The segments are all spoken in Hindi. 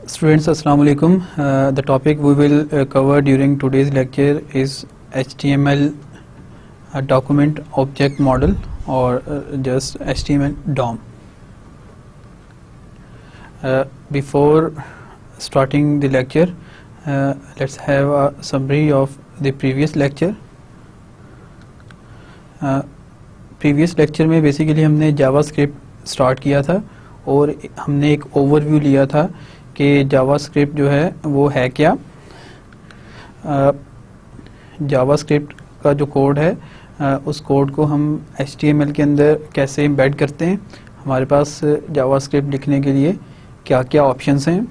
Students, Assalamu alaikum. The topic we will cover during today's lecture is HTML document object model, or just HTML DOM. Before starting the lecture, let's have a summary of the previous lecture. Previous lecture में basically हमने JavaScript start किया था और हमने एक overview लिया था कि जावास्क्रिप्ट जो है वो है क्या। जावास्क्रिप्ट का जो कोड है उस कोड को हम HTML के अंदर कैसे एम्बेड करते हैं, हमारे पास जावास्क्रिप्ट लिखने के लिए क्या क्या ऑप्शंस हैं।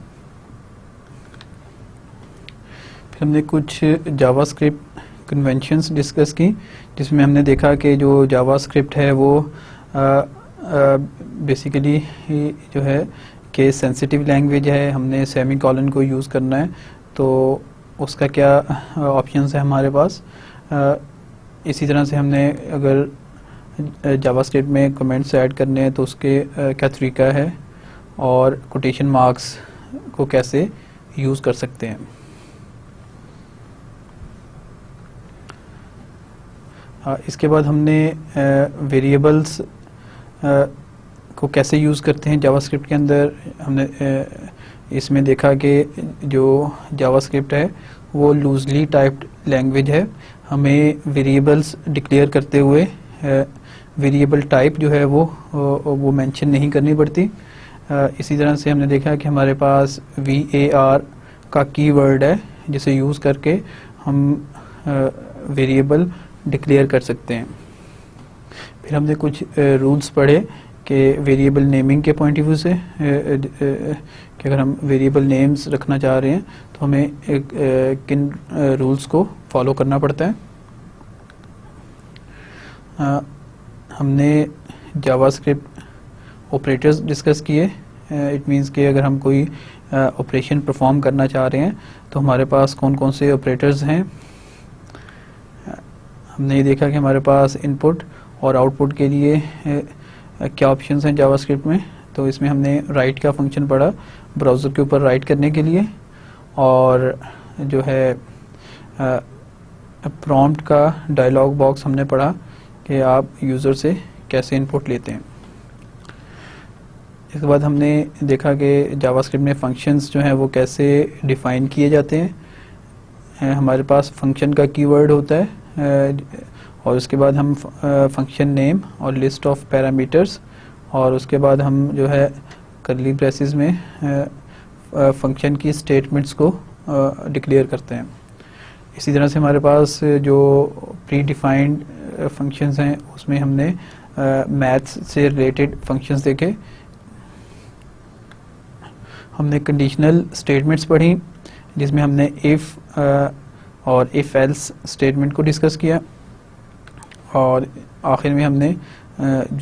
फिर हमने कुछ जावास्क्रिप्ट कन्वेंशंस डिस्कस की, जिसमें हमने देखा कि जो जावास्क्रिप्ट है वो बेसिकली जो है केस सेंसिटिव लैंग्वेज है, हमने सेमीकोलन को यूज़ करना है, तो उसका क्या ऑप्शंस है हमारे पास। इसी तरह से हमने अगर जावास्क्रिप्ट में कमेंट्स ऐड करने हैं तो उसके क्या तरीका है, और कोटेशन मार्क्स को कैसे यूज़ कर सकते हैं। इसके बाद हमने वेरिएबल्स को कैसे यूज़ करते हैं जावास्क्रिप्ट के अंदर। हमने इसमें देखा कि जो जावास्क्रिप्ट है वो लूजली टाइप्ड लैंग्वेज है, हमें वेरिएबल्स डिक्लेयर करते हुए वेरिएबल टाइप जो है वो मेंशन नहीं करनी पड़ती। इसी तरह से हमने देखा कि हमारे पास var का कीवर्ड है, जिसे यूज़ करके हम वेरिएबल डिक्लेयर कर सकते हैं। फिर हमने कुछ रूल्स पढ़े कि वेरिएबल नेमिंग के पॉइंट ऑफ व्यू से कि अगर हम वेरिएबल नेम्स रखना चाह रहे हैं तो हमें किन रूल्स को फॉलो करना पड़ता है। हमने जावास्क्रिप्ट ऑपरेटर्स डिस्कस किए। इट मींस कि अगर हम कोई ऑपरेशन परफॉर्म करना चाह रहे हैं तो हमारे पास कौन कौन से ऑपरेटर्स हैं। हमने ये देखा कि हमारे पास इनपुट और आउटपुट के लिए क्या ऑप्शंस हैं जावास्क्रिप्ट में। तो इसमें हमने राइट का फंक्शन पढ़ा, ब्राउज़र के ऊपर राइट करने के लिए, और जो है प्रॉम्प्ट का डायलॉग बॉक्स हमने पढ़ा कि आप यूज़र से कैसे इनपुट लेते हैं। इसके बाद हमने देखा कि जावास्क्रिप्ट में फंक्शंस जो हैं वो कैसे डिफ़ाइन किए जाते हैं। हमारे पास फंक्शन का कीवर्ड होता है, और उसके बाद हम फंक्शन नेम और लिस्ट ऑफ पैरामीटर्स, और उसके बाद हम जो है कर्ली ब्रेसेस में फंक्शन की स्टेटमेंट्स को डिक्लेयर करते हैं। इसी तरह से हमारे पास जो प्री डिफाइंड फंक्शंस हैं उसमें हमने मैथ्स से रिलेटेड फंक्शंस देखे। हमने कंडीशनल स्टेटमेंट्स पढ़ी, जिसमें हमने इफ़ और इफ़ एल्स स्टेटमेंट को डिस्कस किया, और आखिर में हमने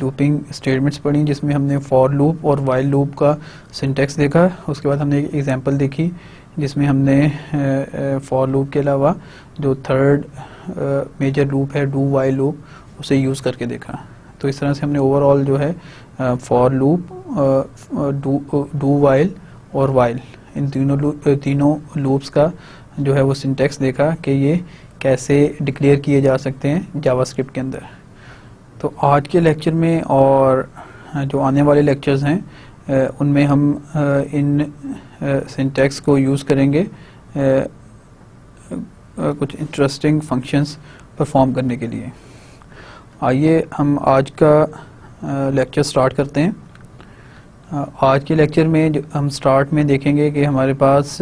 लूपिंग स्टेटमेंट्स पढ़ी, जिसमें हमने फॉर लूप और वाइल लूप का सिंटैक्स देखा। उसके बाद हमने एक एग्जांपल देखी जिसमें हमने फॉर लूप के अलावा जो थर्ड मेजर लूप है डू वाइल लूप, उसे यूज़ करके देखा। तो इस तरह से हमने ओवरऑल जो है फॉर लूप, डू वाइल और वाइल, इन तीनों लूप्स का जो है वो सिंटैक्स देखा कि ये कैसे डिक्लेयर किए जा सकते हैं जावास्क्रिप्ट के अंदर। तो आज के लेक्चर में और जो आने वाले लेक्चर्स हैं उनमें हम इन सिंटैक्स को यूज़ करेंगे कुछ इंटरेस्टिंग फंक्शंस परफॉर्म करने के लिए। आइए हम आज का लेक्चर स्टार्ट करते हैं। आज के लेक्चर में जो हम स्टार्ट में देखेंगे कि हमारे पास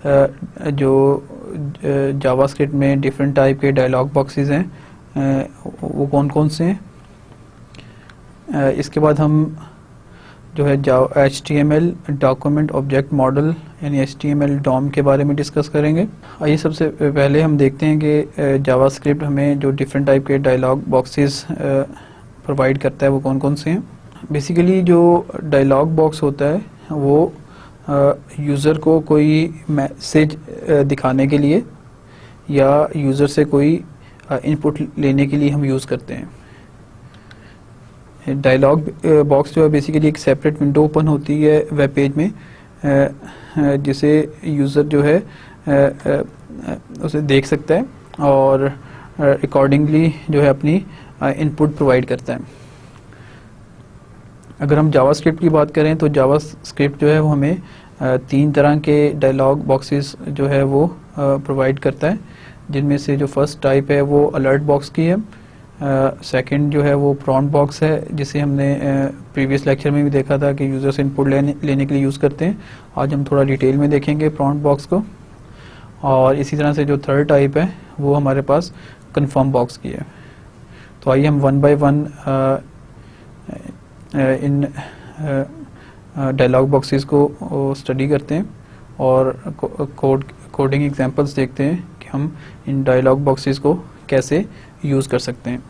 जो जावास्क्रिप्ट में डिफरेंट टाइप के डायलॉग बॉक्सेस हैं वो कौन कौन से हैं। इसके बाद हम जो है HTML डॉक्यूमेंट ऑब्जेक्ट मॉडल यानी HTML DOM के बारे में डिस्कस करेंगे। आइए सबसे पहले हम देखते हैं कि जावास्क्रिप्ट हमें जो डिफरेंट टाइप के डायलॉग बॉक्सेस प्रोवाइड करता है वो कौन कौन से हैं। बेसिकली जो डायलॉग बॉक्स होता है वो यूज़र को कोई मैसेज दिखाने के लिए या यूज़र से कोई इनपुट लेने के लिए हम यूज़ करते हैं। डायलॉग बॉक्स जो है बेसिकली एक सेपरेट विंडो ओपन होती है वेब पेज में, जिसे यूज़र जो है उसे देख सकता है और अकॉर्डिंगली जो है अपनी इनपुट प्रोवाइड करता है। अगर हम जावास्क्रिप्ट की बात करें तो जावास्क्रिप्ट जो है वो हमें 3 तरह के डायलॉग बॉक्सेस जो है वो प्रोवाइड करता है, जिनमें से जो फर्स्ट टाइप है वो अलर्ट बॉक्स की है, सेकंड जो है वो प्रॉम्प्ट बॉक्स है जिसे हमने प्रीवियस लेक्चर में भी देखा था कि यूज़र से इनपुट लेने के लिए यूज़ करते हैं। आज हम थोड़ा डिटेल में देखेंगे प्रॉम्प्ट बॉक्स को। और इसी तरह से जो थर्ड टाइप है वो हमारे पास कन्फर्म बॉक्स की है। तो आइए हम वन बाय वन इन डायलॉग बॉक्सेस को स्टडी करते हैं और कोडिंग एग्जांपल्स देखते हैं कि हम इन डायलॉग बॉक्सेस को कैसे यूज़ कर सकते हैं।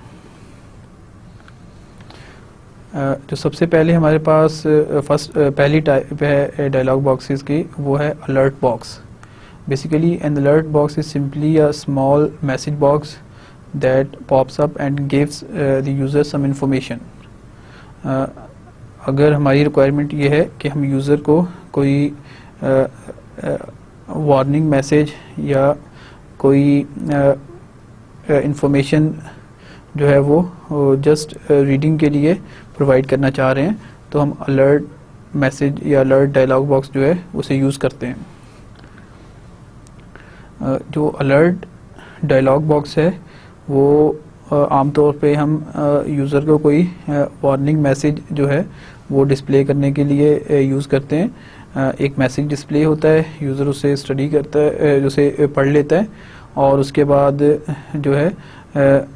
जो सबसे पहले हमारे पास पहली टाइप है डायलॉग बॉक्सेस की, वो है alert box. Basically an alert box is simply a small message box that pops up and gives the user some information. अगर हमारी रिक्वायरमेंट ये है कि हम यूज़र को कोई वार्निंग मैसेज या कोई इंफॉर्मेशन जो है वो जस्ट रीडिंग के लिए प्रोवाइड करना चाह रहे हैं, तो हम अलर्ट मैसेज या अलर्ट डायलॉग बॉक्स जो है उसे यूज़ करते हैं। जो अलर्ट डायलॉग बॉक्स है वो आमतौर पे हम यूज़र को कोई वार्निंग मैसेज जो है वो डिस्प्ले करने के लिए यूज़ करते हैं। एक मैसेज डिस्प्ले होता है, यूज़र उसे स्टडी करता है, उसे पढ़ लेता है और उसके बाद जो है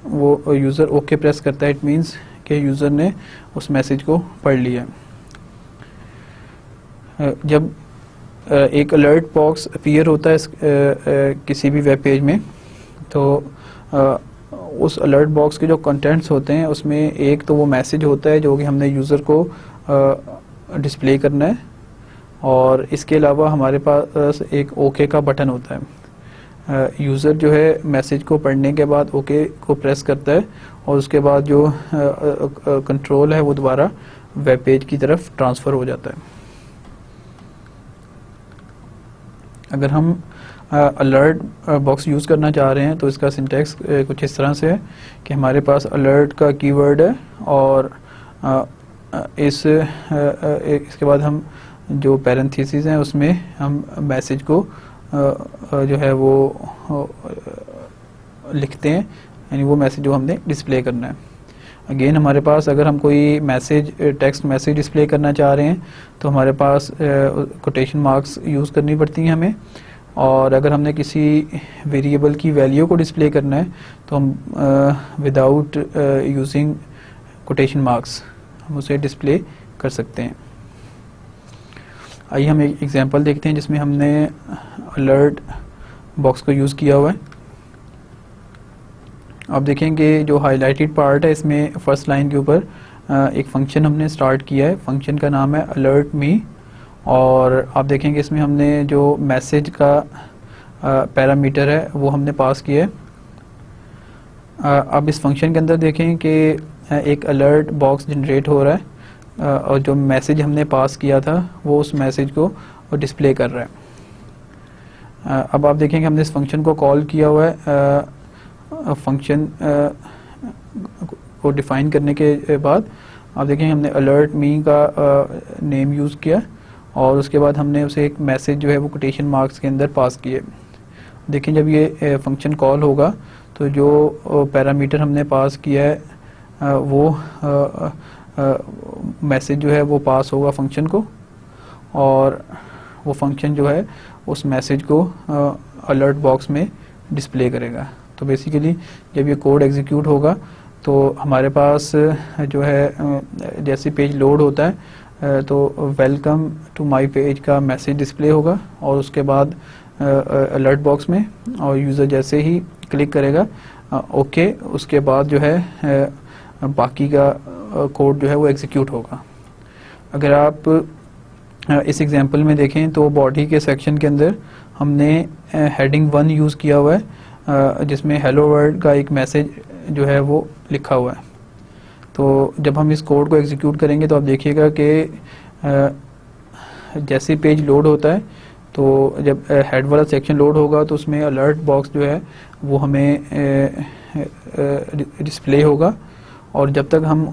वो यूज़र ओके प्रेस करता है। इट मीन्स कि यूज़र ने उस मैसेज को पढ़ लिया। जब एक अलर्ट बॉक्स अपीयर होता है किसी भी वेब पेज में, तो उस अलर्ट बॉक्स के जो कंटेंट्स होते हैं उसमें एक तो वो मैसेज होता है जो कि हमने यूज़र को डिस्प्ले करना है, और इसके अलावा हमारे पास एक ओके का बटन होता है। यूज़र जो है मैसेज को पढ़ने के बाद ओके को प्रेस करता है और उसके बाद जो कंट्रोल है वो दोबारा वेब पेज की तरफ ट्रांसफ़र हो जाता है। अगर हम अलर्ट बॉक्स यूज़ करना चाह रहे हैं तो इसका सिंटैक्स कुछ इस तरह से है कि हमारे पास अलर्ट का कीवर्ड है और इसके बाद हम जो पैरेंथेसिस हैं उसमें हम मैसेज को जो है वो लिखते हैं, यानी वो मैसेज जो हमने डिस्प्ले करना है। अगेन हमारे पास अगर हम कोई मैसेज टेक्स्ट मैसेज डिस्प्ले करना चाह रहे हैं तो हमारे पास कोटेशन मार्क्स यूज़ करनी पड़ती हैं हमें, और अगर हमने किसी वेरिएबल की वैल्यू को डिस्प्ले करना है तो हम विदाउट यूजिंग कोटेशन मार्क्स हम उसे डिस्प्ले कर सकते हैं। आइए हम एक एग्जांपल देखते हैं जिसमें हमने अलर्ट बॉक्स को यूज़ किया हुआ है। आप देखेंगे जो हाईलाइटेड पार्ट है इसमें फर्स्ट लाइन के ऊपर एक फंक्शन हमने स्टार्ट किया है। फंक्शन का नाम है अलर्ट मी, और आप देखेंगे इसमें हमने जो मैसेज का पैरामीटर है वो हमने पास किया है। अब इस फंक्शन के अंदर देखें कि एक अलर्ट बॉक्स जनरेट हो रहा है और जो मैसेज हमने पास किया था वो उस मैसेज को डिस्प्ले कर रहा है। अब आप देखेंगे हमने इस फंक्शन को कॉल किया हुआ है। फंक्शन को डिफ़ाइन करने के बाद आप देखेंगे हमने अलर्ट मी का नेम यूज़ किया और उसके बाद हमने उसे एक मैसेज जो है वो कोटेशन मार्क्स के अंदर पास किए। देखें जब ये फंक्शन कॉल होगा तो जो पैरामीटर हमने पास किया है वो मैसेज जो है वो पास होगा फंक्शन को, और वो फंक्शन जो है उस मैसेज को अलर्ट बॉक्स में डिस्प्ले करेगा। तो बेसिकली जब ये कोड एग्जीक्यूट होगा तो हमारे पास जो है जैसे पेज लोड होता है तो वेलकम टू माय पेज का मैसेज डिस्प्ले होगा और उसके बाद अलर्ट बॉक्स में, और यूज़र जैसे ही क्लिक करेगा ओके उसके बाद जो है बाकी का कोड जो है वो एग्जीक्यूट होगा। अगर आप इस एग्जांपल में देखें तो बॉडी के सेक्शन के अंदर हमने हेडिंग 1 यूज़ किया हुआ है जिसमें हेलो वर्ल्ड का एक मैसेज जो है वो लिखा हुआ है। तो जब हम इस कोड को एग्जीक्यूट करेंगे तो आप देखिएगा कि जैसे पेज लोड होता है तो जब हेड वाला सेक्शन लोड होगा तो उसमें अलर्ट बॉक्स जो है वो हमें डिस्प्ले होगा, और जब तक हम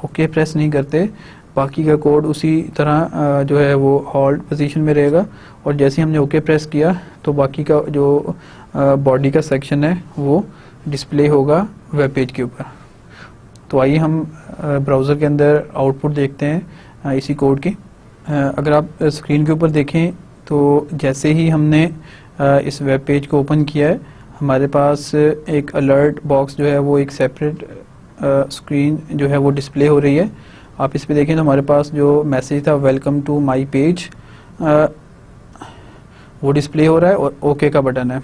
ओके प्रेस नहीं करते बाकी का कोड उसी तरह जो है वो होल्ड पोजीशन में रहेगा, और जैसे ही हमने ओके प्रेस किया तो बाकी का जो बॉडी का सेक्शन है वो डिस्प्ले होगा वेब पेज के ऊपर। तो आइए हम ब्राउज़र के अंदर आउटपुट देखते हैं इसी कोड की। अगर आप स्क्रीन के ऊपर देखें तो जैसे ही हमने इस वेब पेज को ओपन किया है हमारे पास एक अलर्ट बॉक्स जो है वो एक सेपरेट स्क्रीन जो है वो डिस्प्ले हो रही है। आप इस पे देखें तो हमारे पास जो मैसेज था वेलकम टू माय पेज वो डिस्प्ले हो रहा है और ओके का बटन है,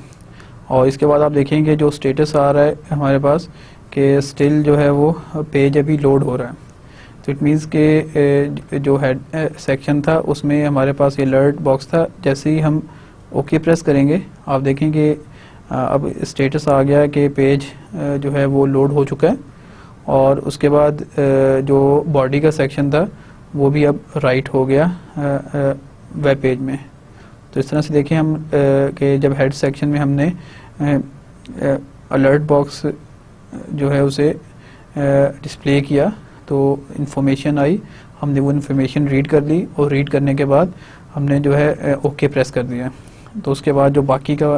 और इसके बाद आप देखेंगे जो स्टेटस आ रहा है हमारे पास कि स्टिल जो है वो पेज अभी लोड हो रहा है। तो इट मीन्स के जो हेड सेक्शन था उसमें हमारे पास ये अलर्ट बॉक्स था, जैसे ही हम ओके प्रेस करेंगे आप देखेंगे अब स्टेटस आ गया कि पेज जो है वो लोड हो चुका है, और उसके बाद जो बॉडी का सेक्शन था वो भी अब राइट हो गया वेब पेज में। तो इस तरह से देखें हम कि जब हेड सेक्शन में हमने अलर्ट बॉक्स जो है उसे डिस्प्ले किया तो इन्फॉर्मेशन आई, हमने वो इन्फॉर्मेशन रीड कर ली, और रीड करने के बाद हमने जो है ओके प्रेस कर दिया। तो उसके बाद जो बाकी का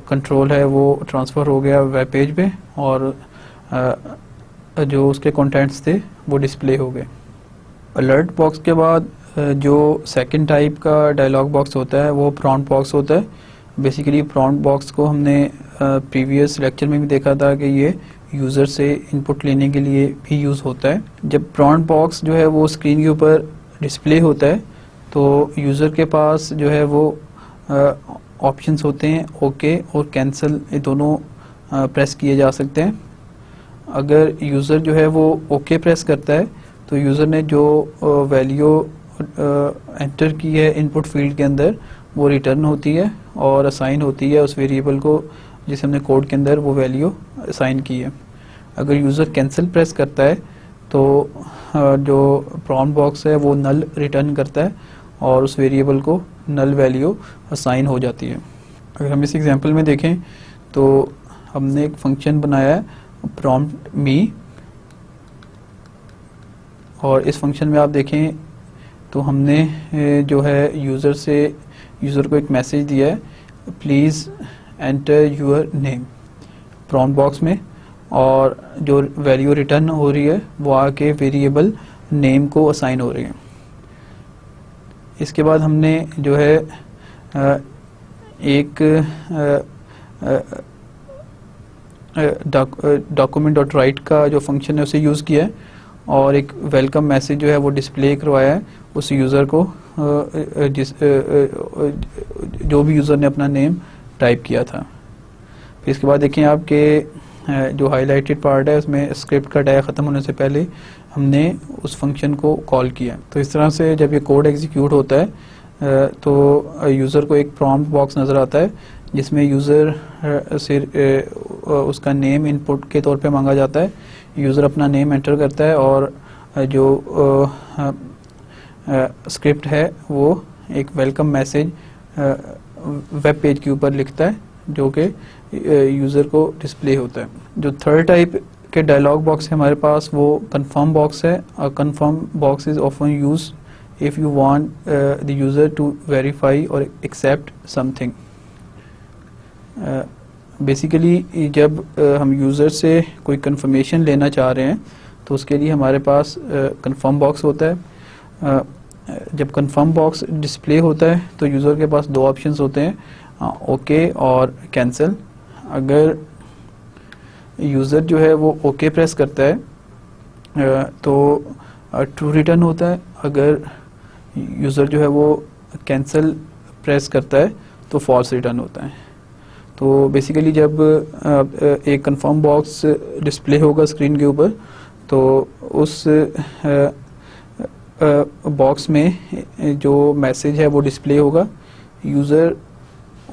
कंट्रोल है वो ट्रांसफ़र हो गया वेब पेज पे, और जो उसके कंटेंट्स थे वो डिस्प्ले हो गए। अलर्ट बॉक्स के बाद जो सेकंड टाइप का डायलॉग बॉक्स होता है वो प्रॉम्प्ट बॉक्स होता है। बेसिकली प्रॉम्प्ट बॉक्स को हमने प्रीवियस लेक्चर में भी देखा था कि ये यूज़र से इनपुट लेने के लिए भी यूज़ होता है। जब प्रॉम्प्ट बॉक्स जो है वो स्क्रीन के ऊपर डिस्प्ले होता है तो यूज़र के पास जो है वो ऑप्शंस होते हैं ओके और कैंसिल, ये दोनों प्रेस किए जा सकते हैं। अगर यूज़र जो है वो ओके प्रेस करता है तो यूज़र ने जो वैल्यू एंटर की है इनपुट फील्ड के अंदर वो रिटर्न होती है और असाइन होती है उस वेरिएबल को जिसे हमने कोड के अंदर वो वैल्यू असाइन की है। अगर यूज़र कैंसिल प्रेस करता है तो जो प्रॉम्प्ट बॉक्स है वो नल रिटर्न करता है और उस वेरिएबल को नल वैल्यू असाइन हो जाती है। अगर हम इस एग्जांपल में देखें तो हमने एक फंक्शन बनाया है प्रॉम्प्ट मी, और इस फंक्शन में आप देखें तो हमने जो है यूज़र को एक मैसेज दिया है please enter your name prompt box में, और जो वैल्यू रिटर्न हो रही है वो आके वेरिएबल नेम को असाइन हो रही है। इसके बाद हमने जो है एक डॉक्यूमेंट डॉट राइट का जो फंक्शन है उसे यूज़ किया है और एक वेलकम मैसेज जो है वो डिस्प्ले करवाया है उस यूज़र को जो भी यूज़र ने अपना नेम टाइप किया था। फिर इसके बाद देखें आपके जो हाईलाइटेड पार्ट है उसमें स्क्रिप्ट का टैग ख़त्म होने से पहले हमने उस फंक्शन को कॉल किया। तो इस तरह से जब ये कोड एग्जीक्यूट होता है तो यूज़र को एक प्रॉम्प्ट बॉक्स नज़र आता है जिसमें यूज़र से उसका नेम इनपुट के तौर पे मांगा जाता है। यूज़र अपना नेम एंटर करता है और जो स्क्रिप्ट है वो एक वेलकम मैसेज वेब पेज के ऊपर लिखता है जो कि यूज़र को डिस्प्ले होता है। जो थर्ड टाइप के डायलॉग बॉक्स है हमारे पास वो कंफर्म बॉक्स है। Confirm box is often use if you want the user to verify और एक्सेप्ट समथिंग। बेसिकली जब हम यूज़र से कोई कंफर्मेशन लेना चाह रहे हैं तो उसके लिए हमारे पास कंफर्म बॉक्स होता है। जब कंफर्म बॉक्स डिस्प्ले होता है तो यूज़र के पास दो ऑप्शंस होते हैं ओके और कैंसिल। अगर यूज़र जो है वो ओके प्रेस करता है तो ट्रू रिटर्न होता है। अगर यूज़र जो है वो कैंसिल प्रेस करता है तो फॉल्स रिटर्न होता है। तो बेसिकली जब एक कंफर्म बॉक्स डिस्प्ले होगा स्क्रीन के ऊपर तो उस बॉक्स में जो मैसेज है वो डिस्प्ले होगा। यूज़र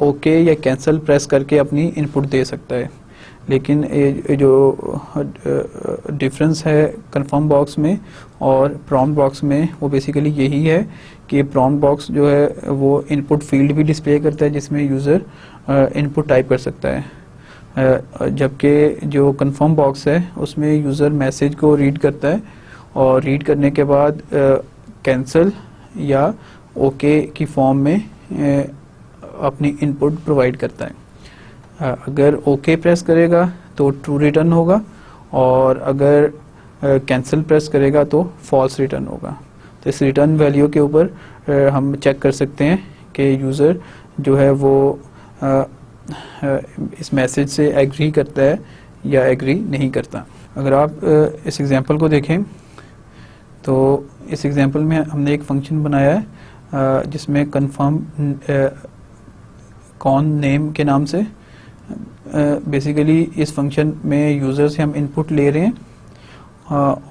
ओके या कैंसिल प्रेस करके अपनी इनपुट दे सकता है। लेकिन ये जो डिफरेंस है कंफर्म बॉक्स में और प्रॉम्प्ट बॉक्स में वो बेसिकली यही है कि प्रॉम्प्ट बॉक्स जो है वो इनपुट फील्ड भी डिस्प्ले करता है जिसमें यूज़र इनपुट टाइप कर सकता है, जबकि जो कंफर्म बॉक्स है उसमें यूज़र मैसेज को रीड करता है और रीड करने के बाद कैंसिल या ओके की फॉर्म में अपनी इनपुट प्रोवाइड करता है। अगर ओके प्रेस करेगा तो ट्रू रिटर्न होगा और अगर कैंसिल प्रेस करेगा तो फॉल्स रिटर्न होगा। तो इस रिटर्न वैल्यू के ऊपर हम चेक कर सकते हैं कि यूज़र जो है वो इस मैसेज से एग्री करता है या एग्री नहीं करता। अगर आप इस एग्जांपल को देखें तो इस एग्जांपल में हमने एक फंक्शन बनाया है जिसमें कन्फर्म कौन नेम के नाम से बेसिकली इस फंक्शन में यूज़र से हम इनपुट ले रहे हैं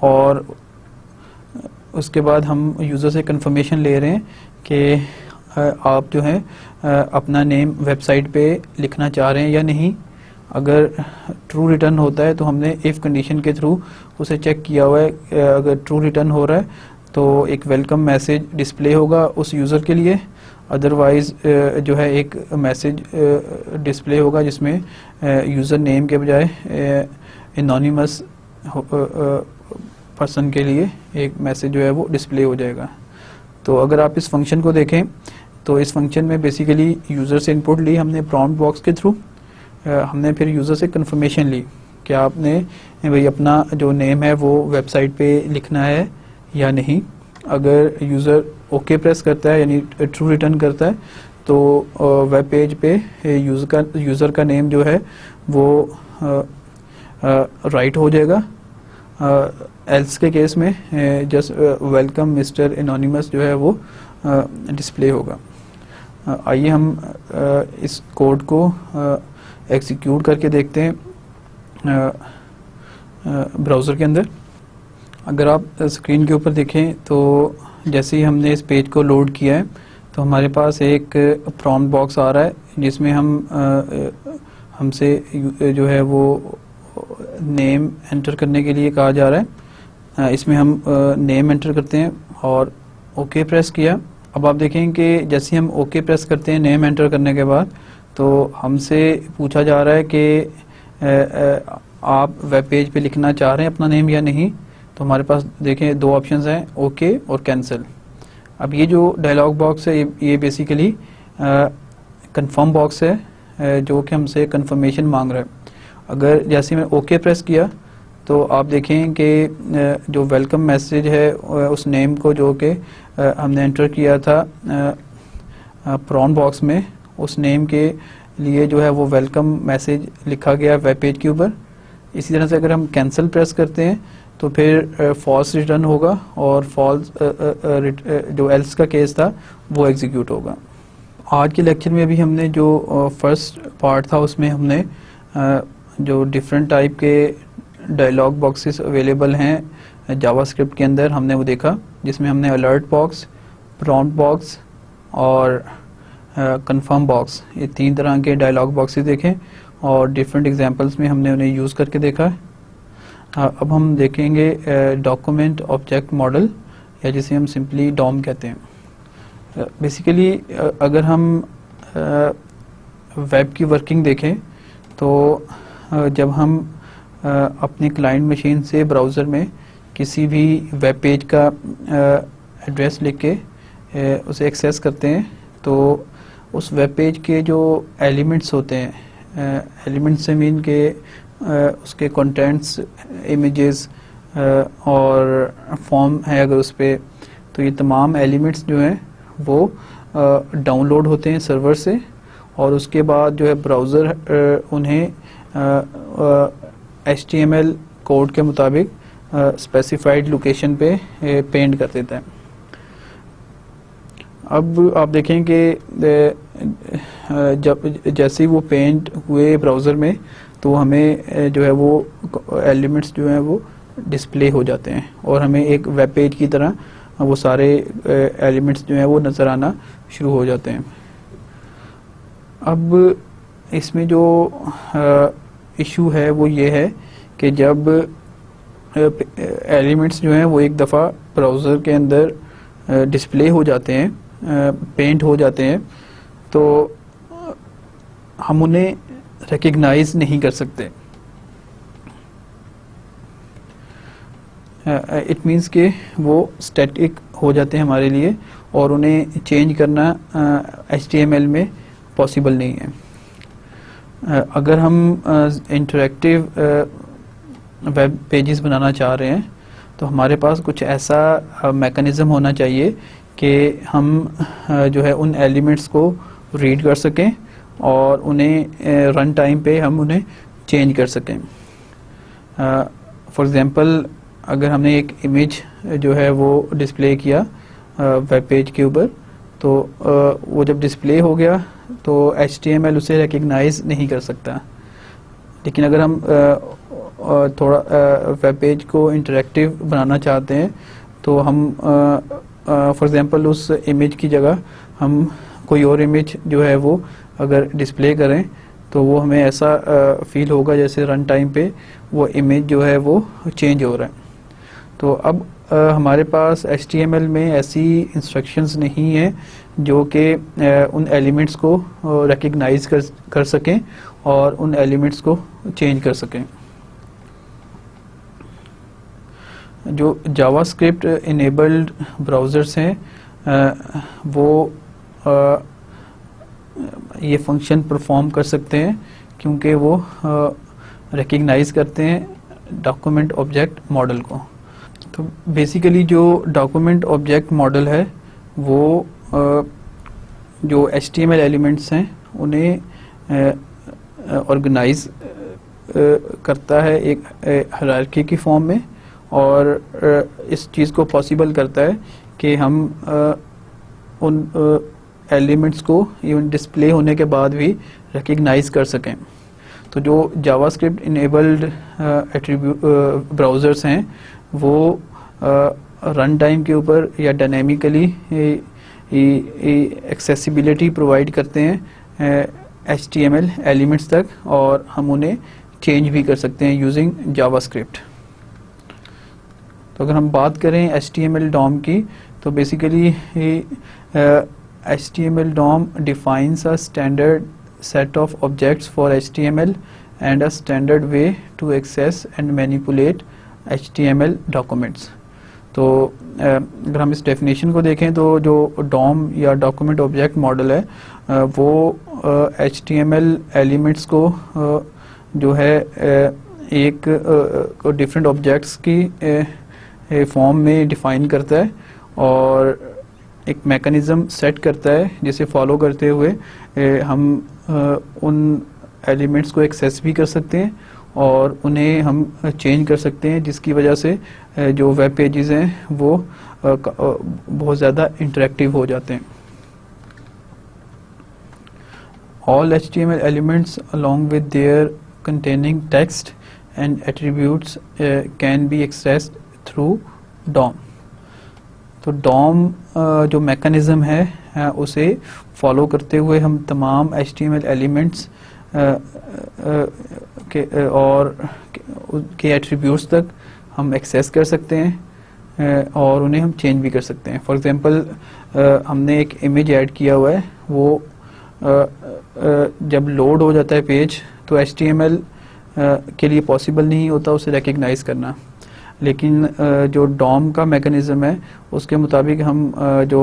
और उसके बाद हम यूज़र से कंफर्मेशन ले रहे हैं कि आप जो है अपना नेम वेबसाइट पे लिखना चाह रहे हैं या नहीं। अगर ट्रू रिटर्न होता है तो हमने इफ़ कंडीशन के थ्रू उसे चेक किया हुआ है, अगर ट्रू रिटर्न हो रहा है तो एक वेलकम मैसेज डिस्प्ले होगा उस यूज़र के लिए, अदरवाइज़ जो है एक मैसेज डिस्प्ले होगा जिसमें यूज़र नेम के बजाय एनोनिमस पर्सन के लिए एक मैसेज जो है वो डिस्प्ले हो जाएगा। तो अगर आप इस फंक्शन को देखें तो इस फंक्शन में बेसिकली यूज़र से इनपुट ली हमने प्रॉम्प्ट बॉक्स के थ्रू, हमने फिर यूज़र से कंफर्मेशन ली कि आपने भाई अपना जो नेम है वो वेबसाइट पे लिखना है या नहीं। अगर यूज़र ओके प्रेस करता है यानी ट्रू रिटर्न करता है तो वेब पेज पे यूज़र का नेम जो है वो राइट हो जाएगा। एल्स के केस में जस्ट वेलकम मिस्टर एनोनिमस जो है वो डिस्प्ले होगा। आइए हम इस कोड को एग्जीक्यूट करके देखते हैं ब्राउज़र के अंदर। अगर आप स्क्रीन के ऊपर देखें तो जैसे ही हमने इस पेज को लोड किया है तो हमारे पास एक प्रॉम्प्ट बॉक्स आ रहा है जिसमें हमसे जो है वो नेम एंटर करने के लिए कहा जा रहा है। इसमें हम नेम एंटर करते हैं और ओके प्रेस किया। अब आप देखें कि जैसे हम ओके प्रेस करते हैं नेम एंटर करने के बाद तो हमसे पूछा जा रहा है कि आप वेब पेज पे लिखना चाह रहे हैं अपना नेम या नहीं। तो हमारे पास देखें दो ऑप्शंस हैं, ओके और कैंसिल। अब ये जो डायलॉग बॉक्स है ये बेसिकली कंफर्म बॉक्स है जो कि हमसे कंफर्मेशन मांग रहा है। अगर जैसे मैं ओके प्रेस किया तो आप देखें कि जो वेलकम मैसेज है उस नेम को जो कि हमने एंटर किया था प्रॉम्प्ट बॉक्स में, उस नेम के लिए जो है वो वेलकम मैसेज लिखा गया वेब पेज के ऊपर। इसी तरह से अगर हम कैंसिल प्रेस करते हैं तो फिर फॉल्स रिटर्न होगा और फॉल्स जो एल्स का केस था वो एग्जीक्यूट होगा। आज के लेक्चर में भी हमने जो फर्स्ट पार्ट था उसमें हमने जो डिफरेंट टाइप के डायलॉग बॉक्सेस अवेलेबल हैं जावास्क्रिप्ट के अंदर हमने वो देखा, जिसमें हमने अलर्ट बॉक्स, प्रॉम्प्ट बॉक्स और कंफर्म बॉक्स, ये तीन तरह के डायलॉग बॉक्सेस देखे और डिफरेंट एग्जांपल्स में हमने उन्हें यूज़ करके देखा। अब हम देखेंगे डॉक्यूमेंट ऑब्जेक्ट मॉडल, या जिसे हम सिंपली डॉम कहते हैं। बेसिकली अगर हम वेब की वर्किंग देखें तो जब हम अपनी क्लाइंट मशीन से ब्राउज़र में किसी भी वेब पेज का एड्रेस लिख के उसे एक्सेस करते हैं तो उस वेब पेज के जो एलिमेंट्स होते हैं, एलिमेंट्स से मीन के उसके कंटेंट्स, इमेजेस और फॉर्म है अगर उस पर, तो ये तमाम एलिमेंट्स जो हैं वो डाउनलोड होते हैं सर्वर से और उसके बाद जो है ब्राउज़र उन्हें HTML कोड के मुताबिक स्पेसिफाइड लोकेशन पे पेंट कर देता है। अब आप देखें कि जब जैसे ही वो पेंट हुए ब्राउज़र में तो हमें जो है वो एलिमेंट्स जो हैं वो डिस्प्ले हो जाते हैं और हमें एक वेब पेज की तरह वो सारे एलिमेंट्स जो हैं वो नज़र आना शुरू हो जाते हैं। अब इसमें जो इशू है वो ये है कि जब एलिमेंट्स जो हैं वो एक दफ़ा ब्राउज़र के अंदर डिस्प्ले हो जाते हैं, पेंट हो जाते हैं, तो हम उन्हें रिकग्नाइज नहीं कर सकते। इट मीन्स कि वो स्टैटिक हो जाते हैं हमारे लिए और उन्हें चेंज करना HTML में पॉसिबल नहीं है। अगर हम इंटरेक्टिव वेब पेजेस बनाना चाह रहे हैं तो हमारे पास कुछ ऐसा मैकेनिज़्म होना चाहिए कि हम जो है उन एलिमेंट्स को रीड कर सकें और उन्हें रन टाइम पे हम उन्हें चेंज कर सकें। फॉर एग्ज़ाम्पल, अगर हमने एक इमेज जो है वो डिस्प्ले किया वेब पेज के ऊपर, तो वो जब डिस्प्ले हो गया तो HTML उसे रिकग्नाइज नहीं कर सकता। लेकिन अगर हम थोड़ा वेब पेज को इंटरेक्टिव बनाना चाहते हैं तो हम फॉर एग्ज़ाम्पल उस इमेज की जगह हम कोई और इमेज जो है वो अगर डिस्प्ले करें तो वो हमें ऐसा फील होगा जैसे रन टाइम पे वो इमेज जो है वो चेंज हो रहा है। तो अब हमारे पास HTML में ऐसी इंस्ट्रक्शंस नहीं है जो कि उन एलिमेंट्स को रिकग्नाइज कर सकें और उन एलिमेंट्स को चेंज कर सकें। जो जावास्क्रिप्ट इनेबल्ड ब्राउज़र्स हैं वो ये फंक्शन परफॉर्म कर सकते हैं क्योंकि वो रिकग्नाइज करते हैं डॉक्यूमेंट ऑब्जेक्ट मॉडल को। तो बेसिकली जो डॉक्यूमेंट ऑब्जेक्ट मॉडल है वो जो HTML एलिमेंट्स हैं उन्हें ऑर्गेनाइज करता है एक हायरार्की की फॉर्म में, और इस चीज़ को पॉसिबल करता है कि हम उन एलिमेंट्स को इवन डिस्प्ले होने के बाद भी रिकग्नाइज कर सकें। तो जो जावास्क्रिप्ट इनेबल्ड ब्राउज़र्स हैं वो रन टाइम के ऊपर या डायनेमिकली एक्सेसिबिलिटी प्रोवाइड करते हैं HTML एलिमेंट्स तक, और हम उन्हें चेंज भी कर सकते हैं यूजिंग जावास्क्रिप्ट। तो अगर हम बात करें HTML DOM की, तो basically HTML DOM defines a standard set of objects for HTML and a standard way to access and manipulate HTML documents। तो अगर हम इस डेफिनेशन को देखें तो जो DOM या डॉक्यूमेंट ऑब्जेक्ट मॉडल है वो HTML एलिमेंट्स को जो है एक डिफरेंट ऑब्जेक्ट्स की फॉर्म में डिफाइन करता है और एक मैकेनिज़्म सेट करता है जिसे फॉलो करते हुए हम उन एलिमेंट्स को एक्सेस भी कर सकते हैं और उन्हें हम चेंज कर सकते हैं, जिसकी वजह से जो वेब पेजेस हैं वो बहुत ज़्यादा इंटरेक्टिव हो जाते हैं। All HTML elements along with their containing text and attributes can be accessed through DOM। तो DOM जो मैकेनिज़्म है उसे फॉलो करते हुए हम तमाम HTML एलिमेंट्स के एट्रीब्यूट्स तक हम एक्सेस कर सकते हैं और उन्हें हम चेंज भी कर सकते हैं। फॉर एग्जांपल हमने एक इमेज ऐड किया हुआ है, वो जब लोड हो जाता है पेज तो HTML के लिए पॉसिबल नहीं होता उसे रिकग्नाइज करना, लेकिन जो DOM का मैकेनिज़्म है उसके मुताबिक हम जो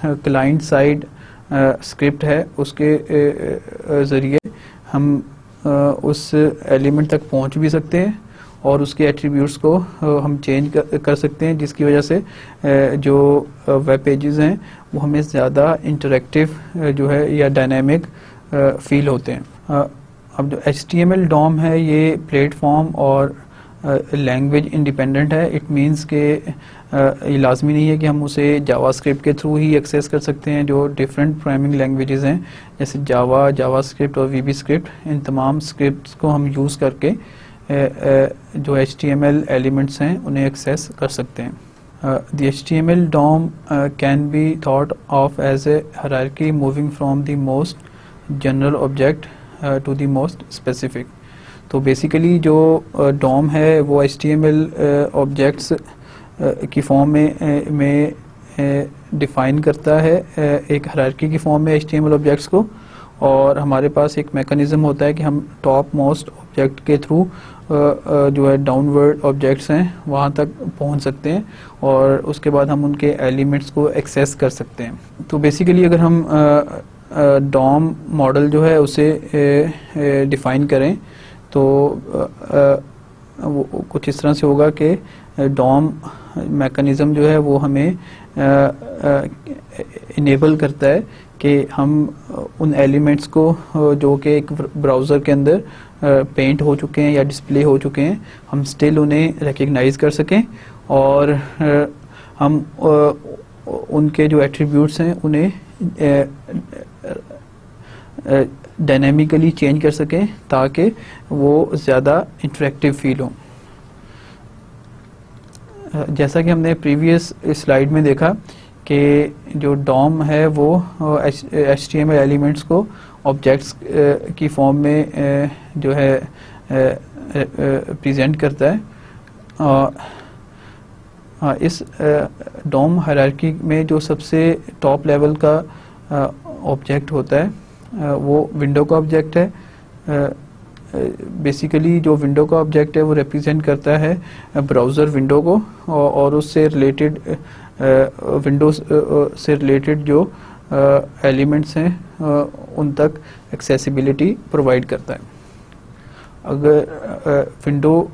क्लाइंट साइड स्क्रिप्ट है उसके ज़रिए हम उस एलिमेंट तक पहुंच भी सकते हैं और उसके एट्रीब्यूट्स को हम चेंज कर सकते हैं, जिसकी वजह से जो वेब पेजेस हैं वो हमें ज़्यादा इंटरेक्टिव जो है या डायनामिक फील होते हैं। अब जो HTML DOM है ये प्लेटफॉर्म और लैंग्वेज इंडिपेंडेंट है। इट मींस के ये लाजमी नहीं है कि हम उसे जावास्क्रिप्ट के थ्रू ही एक्सेस कर सकते हैं। जो डिफरेंट प्रोग्रामिंग लैंग्वेजेस हैं जैसे जावा, जावास्क्रिप्ट और VB स्क्रिप्ट, इन तमाम स्क्रिप्ट्स को हम यूज़ करके जो HTML एलिमेंट्स हैं उन्हें एक्सेस कर सकते हैं। The HTML DOM can be thought of as a hierarchy moving from the most general object to the most specific। तो बेसिकली जो डॉम है वो HTML ऑब्जेक्ट्स की फॉर्म में डिफ़ाइन करता है एक हायरार्की की फॉर्म में HTML ऑब्जेक्ट्स को, और हमारे पास एक मैकेनिज़्म होता है कि हम टॉप मोस्ट ऑब्जेक्ट के थ्रू जो है डाउनवर्ड ऑब्जेक्ट्स हैं वहाँ तक पहुँच सकते हैं, और उसके बाद हम उनके एलिमेंट्स को एक्सेस कर सकते हैं। तो बेसिकली अगर हम डॉम मॉडल जो है उसे डिफ़ाइन करें तो वो कुछ इस तरह से होगा कि डॉम मैकेनिज़्म जो है वो हमें इनेबल करता है कि हम उन एलिमेंट्स को जो कि एक ब्राउज़र के अंदर पेंट हो चुके हैं या डिस्प्ले हो चुके हैं, हम स्टिल उन्हें रिकग्नाइज कर सकें, और हम उनके जो एट्रीब्यूट्स हैं उन्हें डायनेमिकली चेंज कर सकें ताकि वो ज़्यादा इंटरेक्टिव फील हो। जैसा कि हमने प्रीवियस स्लाइड में देखा कि जो डॉम है वो HTML एलिमेंट्स को ऑब्जेक्ट्स की फॉर्म में जो है प्रेजेंट करता है। इस डॉम हायरार्की में जो सबसे टॉप लेवल का ऑब्जेक्ट होता है वो विंडो का ऑब्जेक्ट है। बेसिकली जो विंडो का ऑब्जेक्ट है वो रिप्रेजेंट करता है ब्राउज़र विंडो को, और उससे रिलेटेड विंडोज से रिलेटेड जो एलिमेंट्स हैं उन तक एक्सेसिबिलिटी प्रोवाइड करता है। अगर विंडो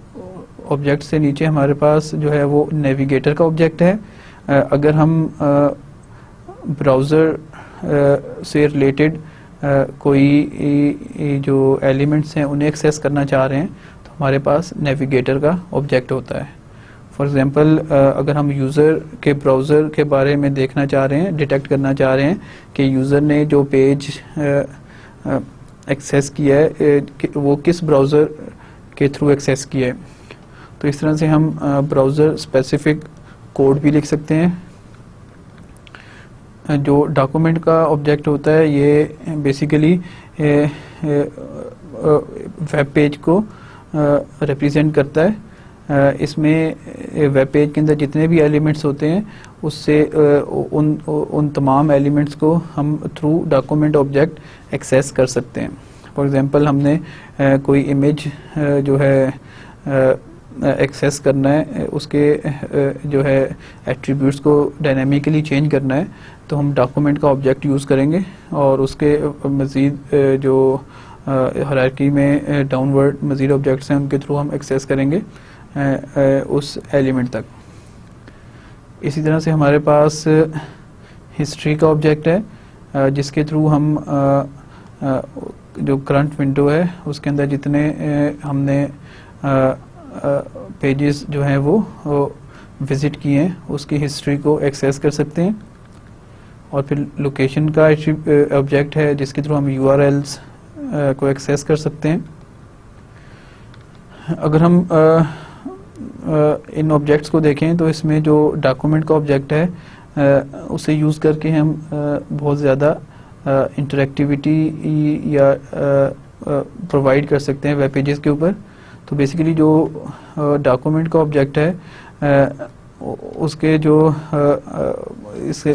ऑब्जेक्ट से नीचे हमारे पास जो है वो नेविगेटर का ऑब्जेक्ट है। अगर हम ब्राउज़र से रिलेटेड कोई जो एलिमेंट्स हैं उन्हें एक्सेस करना चाह रहे हैं तो हमारे पास नेविगेटर का ऑब्जेक्ट होता है। फॉर एग्जांपल अगर हम यूज़र के ब्राउज़र के बारे में देखना चाह रहे हैं, डिटेक्ट करना चाह रहे हैं कि यूज़र ने जो पेज एक्सेस किया है वो किस ब्राउज़र के थ्रू एक्सेस किया है, तो इस तरह से हम ब्राउज़र स्पेसिफिक कोड भी लिख सकते हैं। जो डॉक्यूमेंट का ऑब्जेक्ट होता है ये बेसिकली वेब पेज को रिप्रेजेंट करता है। इसमें वेब पेज के अंदर जितने भी एलिमेंट्स होते हैं उससे उन तमाम एलिमेंट्स को हम थ्रू डॉक्यूमेंट ऑब्जेक्ट एक्सेस कर सकते हैं। फॉर एग्जांपल हमने कोई इमेज जो है एक्सेस करना है, उसके जो है एट्रीब्यूट्स को डायनामिकली चेंज करना है, तो हम डॉक्यूमेंट का ऑब्जेक्ट यूज़ करेंगे और उसके मज़ीद जो हायरार्की में डाउनवर्ड मज़ीद ऑब्जेक्ट्स हैं उनके थ्रू हम एक्सेस करेंगे उस एलिमेंट तक। इसी तरह से हमारे पास हिस्ट्री का ऑब्जेक्ट है जिसके थ्रू हम जो करंट विंडो है उसके अंदर जितने हमने पेजेस जो हैं वो विज़िट किए हैं उसकी हिस्ट्री को एक्सेस कर सकते हैं। और फिर लोकेशन का ऑब्जेक्ट है जिसके थ्रू हम URLs को एक्सेस कर सकते हैं। अगर हम इन ऑब्जेक्ट्स को देखें तो इसमें जो डॉक्यूमेंट का ऑब्जेक्ट है उसे यूज़ करके हम बहुत ज़्यादा इंटरेक्टिविटी या प्रोवाइड कर सकते हैं वेब पेजेस के ऊपर। तो बेसिकली जो डॉक्यूमेंट का ऑब्जेक्ट है उसके जो इसके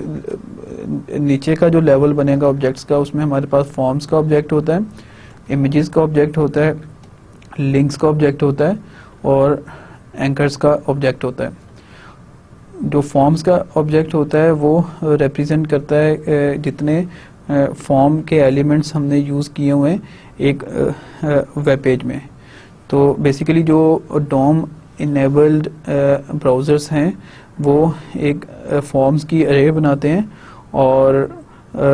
नीचे का जो लेवल बनेगा ऑब्जेक्ट्स का, उसमें हमारे पास फॉर्म्स का ऑब्जेक्ट होता है, इमेजेस का ऑब्जेक्ट होता है, लिंक्स का ऑब्जेक्ट होता है और एंकर्स का ऑब्जेक्ट होता है। जो फॉर्म्स का ऑब्जेक्ट होता है वो रिप्रेजेंट करता है जितने फॉर्म के एलिमेंट्स हमने यूज़ किए हुए हैं एक वेब पेज में। तो बेसिकली जो डॉम इनेबल्ड ब्राउज़र्स हैं वो एक फॉर्म्स की अरे बनाते हैं और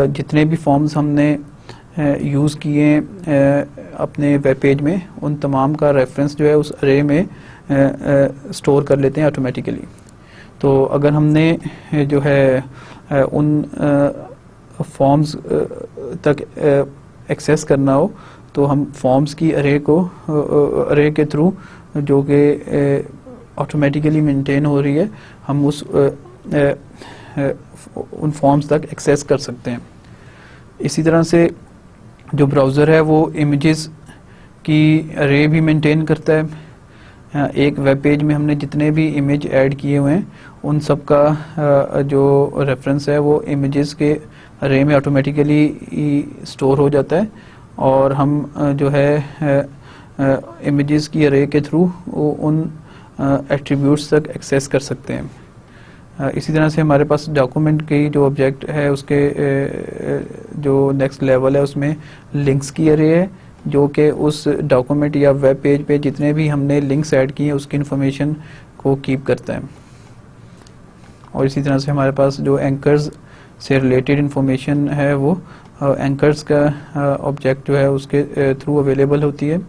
जितने भी फॉर्म्स हमने यूज़ किए अपने वेब पेज में उन तमाम का रेफरेंस जो है उस अरे में स्टोर कर लेते हैं ऑटोमेटिकली। तो अगर हमने जो है उन फॉर्म्स तक एक्सेस करना हो तो हम फॉर्म्स की अरे के थ्रू जो कि ऑटोमेटिकली मेंटेन हो रही है हम उस उन फॉर्म्स तक एक्सेस कर सकते हैं। इसी तरह से जो ब्राउज़र है वो इमेजेस उसकी अरे भी मेंटेन करता है। एक वेब पेज में हमने जितने भी इमेज ऐड किए हुए हैं उन सब का जो रेफरेंस है वो इमेजेस के अरे में ऑटोमेटिकली स्टोर हो जाता है और हम जो है इमेजेस की अरे के थ्रू उन एट्रीब्यूट्स तक एक्सेस कर सकते हैं। इसी तरह से हमारे पास डॉक्यूमेंट की जो ऑब्जेक्ट है उसके जो नेक्स्ट लेवल है उसमें लिंक्स की अरे है जो कि उस डॉक्यूमेंट या वेब पेज पे जितने भी हमने लिंक्स ऐड किए हैं उसकी इंफॉर्मेशन को कीप करता है। और इसी तरह से हमारे पास जो एंकर्स से रिलेटेड इंफॉर्मेशन है वो एंकर्स का ऑब्जेक्ट जो है उसके थ्रू अवेलेबल होती है।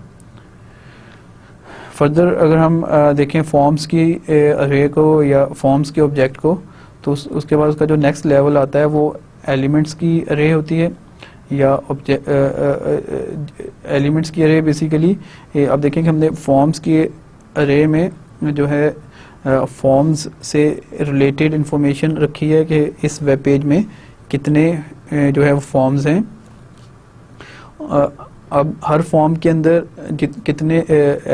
फर्दर अगर हम देखें फॉर्म्स की अरे को या फॉर्म्स के ऑब्जेक्ट को तो उसके बाद उसका जो नेक्स्ट लेवल आता है वो एलिमेंट्स की अरे होती है या एलिमेंट्स की अरे बेसिकली अब देखें कि हमने फॉर्म्स की अरे में जो है फॉर्म्स से रिलेटेड इंफॉर्मेशन रखी है कि इस वेब पेज में कितने जो है वो फॉर्म्स हैं। अब हर फॉर्म के अंदर कितने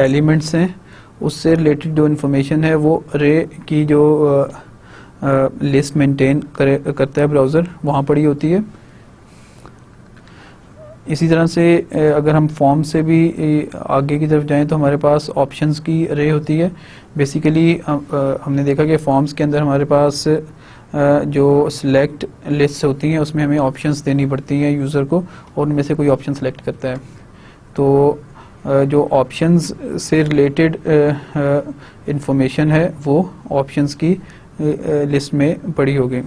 एलिमेंट्स हैं उससे रिलेटेड जो इन्फॉर्मेशन है वो अरे की जो लिस्ट मेंटेन करता है ब्राउज़र वहाँ पड़ी होती है। इसी तरह से अगर हम फॉर्म से भी आगे की तरफ जाएं तो हमारे पास ऑप्शंस की अरे होती है। बेसिकली हमने देखा कि फॉर्म्स के अंदर हमारे पास जो सिलेक्ट लिस्ट होती हैं उसमें हमें ऑप्शंस देनी पड़ती हैं यूज़र को और उनमें से कोई ऑप्शन सेलेक्ट करता है। तो जो ऑप्शंस से रिलेटेड इंफॉर्मेशन है वो ऑप्शंस की लिस्ट में पड़ी होगी।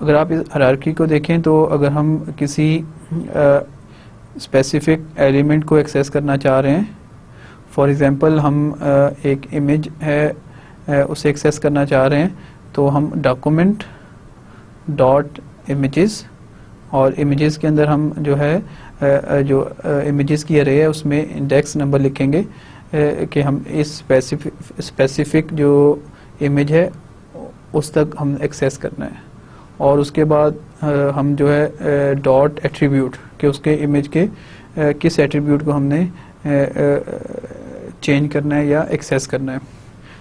अगर आप इस हायरार्की को देखें तो अगर हम किसी स्पेसिफिक एलिमेंट को एक्सेस करना चाह रहे हैं, फॉर एग्जांपल हम एक इमेज है उसे एक्सेस करना चाह रहे हैं तो हम डॉक्यूमेंट डॉट इमेजेस और इमेजेस के अंदर हम जो है जो इमेजेस की अरे है उसमें इंडेक्स नंबर लिखेंगे कि हम इस स्पेसिफिक जो इमेज है उस तक हम एक्सेस करना है। और उसके बाद हम जो है डॉट एट्रीब्यूट कि उसके इमेज के किस एट्रीब्यूट को हमने चेंज करना है या एक्सेस करना है।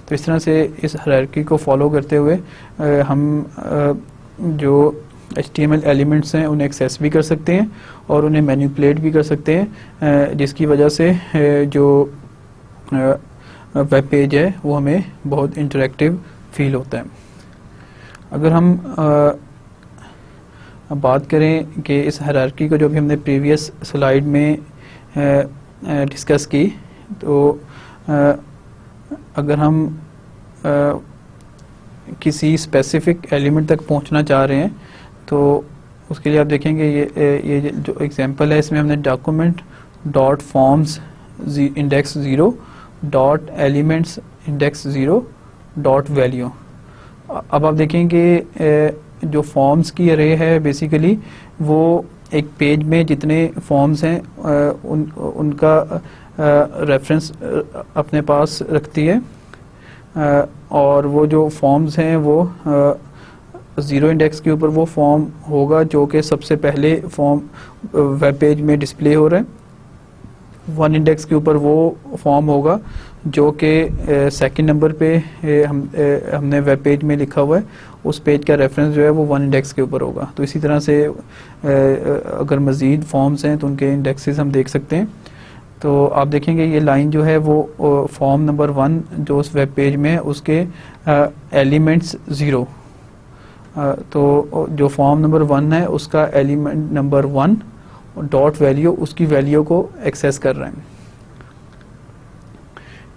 तो इस तरह से इस हायरार्की को फॉलो करते हुए हम जो HTML एलिमेंट्स हैं उन्हें एक्सेस भी कर सकते हैं और उन्हें मैनिपुलेट भी कर सकते हैं, जिसकी वजह से जो वेब पेज है वो हमें बहुत इंटरेक्टिव फील होता है। अगर हम बात करें कि इस हायरार्की को जो भी हमने प्रीवियस स्लाइड में डिस्कस की तो अगर हम किसी स्पेसिफिक एलिमेंट तक पहुंचना चाह रहे हैं तो उसके लिए आप देखेंगे ये जो एग्जांपल है इसमें हमने document dot forms index 0 dot elements index 0 dot value. अब आप देखेंगे जो फॉर्म्स की अरे है बेसिकली वो एक पेज में जितने फॉर्म्स हैं उनका रेफरेंस अपने पास रखती है और वो जो फॉर्म्स हैं वो 0 इंडेक्स के ऊपर वो फॉर्म होगा जो कि सबसे पहले फॉर्म वेब पेज में डिस्प्ले हो रहा है। 1 इंडेक्स के ऊपर वो फॉर्म होगा जो कि सेकंड नंबर पे हमने वेब पेज में लिखा हुआ है, उस पेज का रेफरेंस जो है वो 1 इंडेक्स के ऊपर होगा। तो इसी तरह से अगर मज़ीद फॉर्म्स हैं तो उनके इंडेक्सेस हम देख सकते हैं। तो आप देखेंगे ये लाइन जो है वो फॉर्म नंबर 1 जो उस वेब पेज में है उसके एलिमेंट्स 0, तो जो फॉर्म नंबर 1 है उसका एलिमेंट नंबर 1 डॉट वैल्यू उसकी वैल्यू को एक्सेस कर रहे हैं।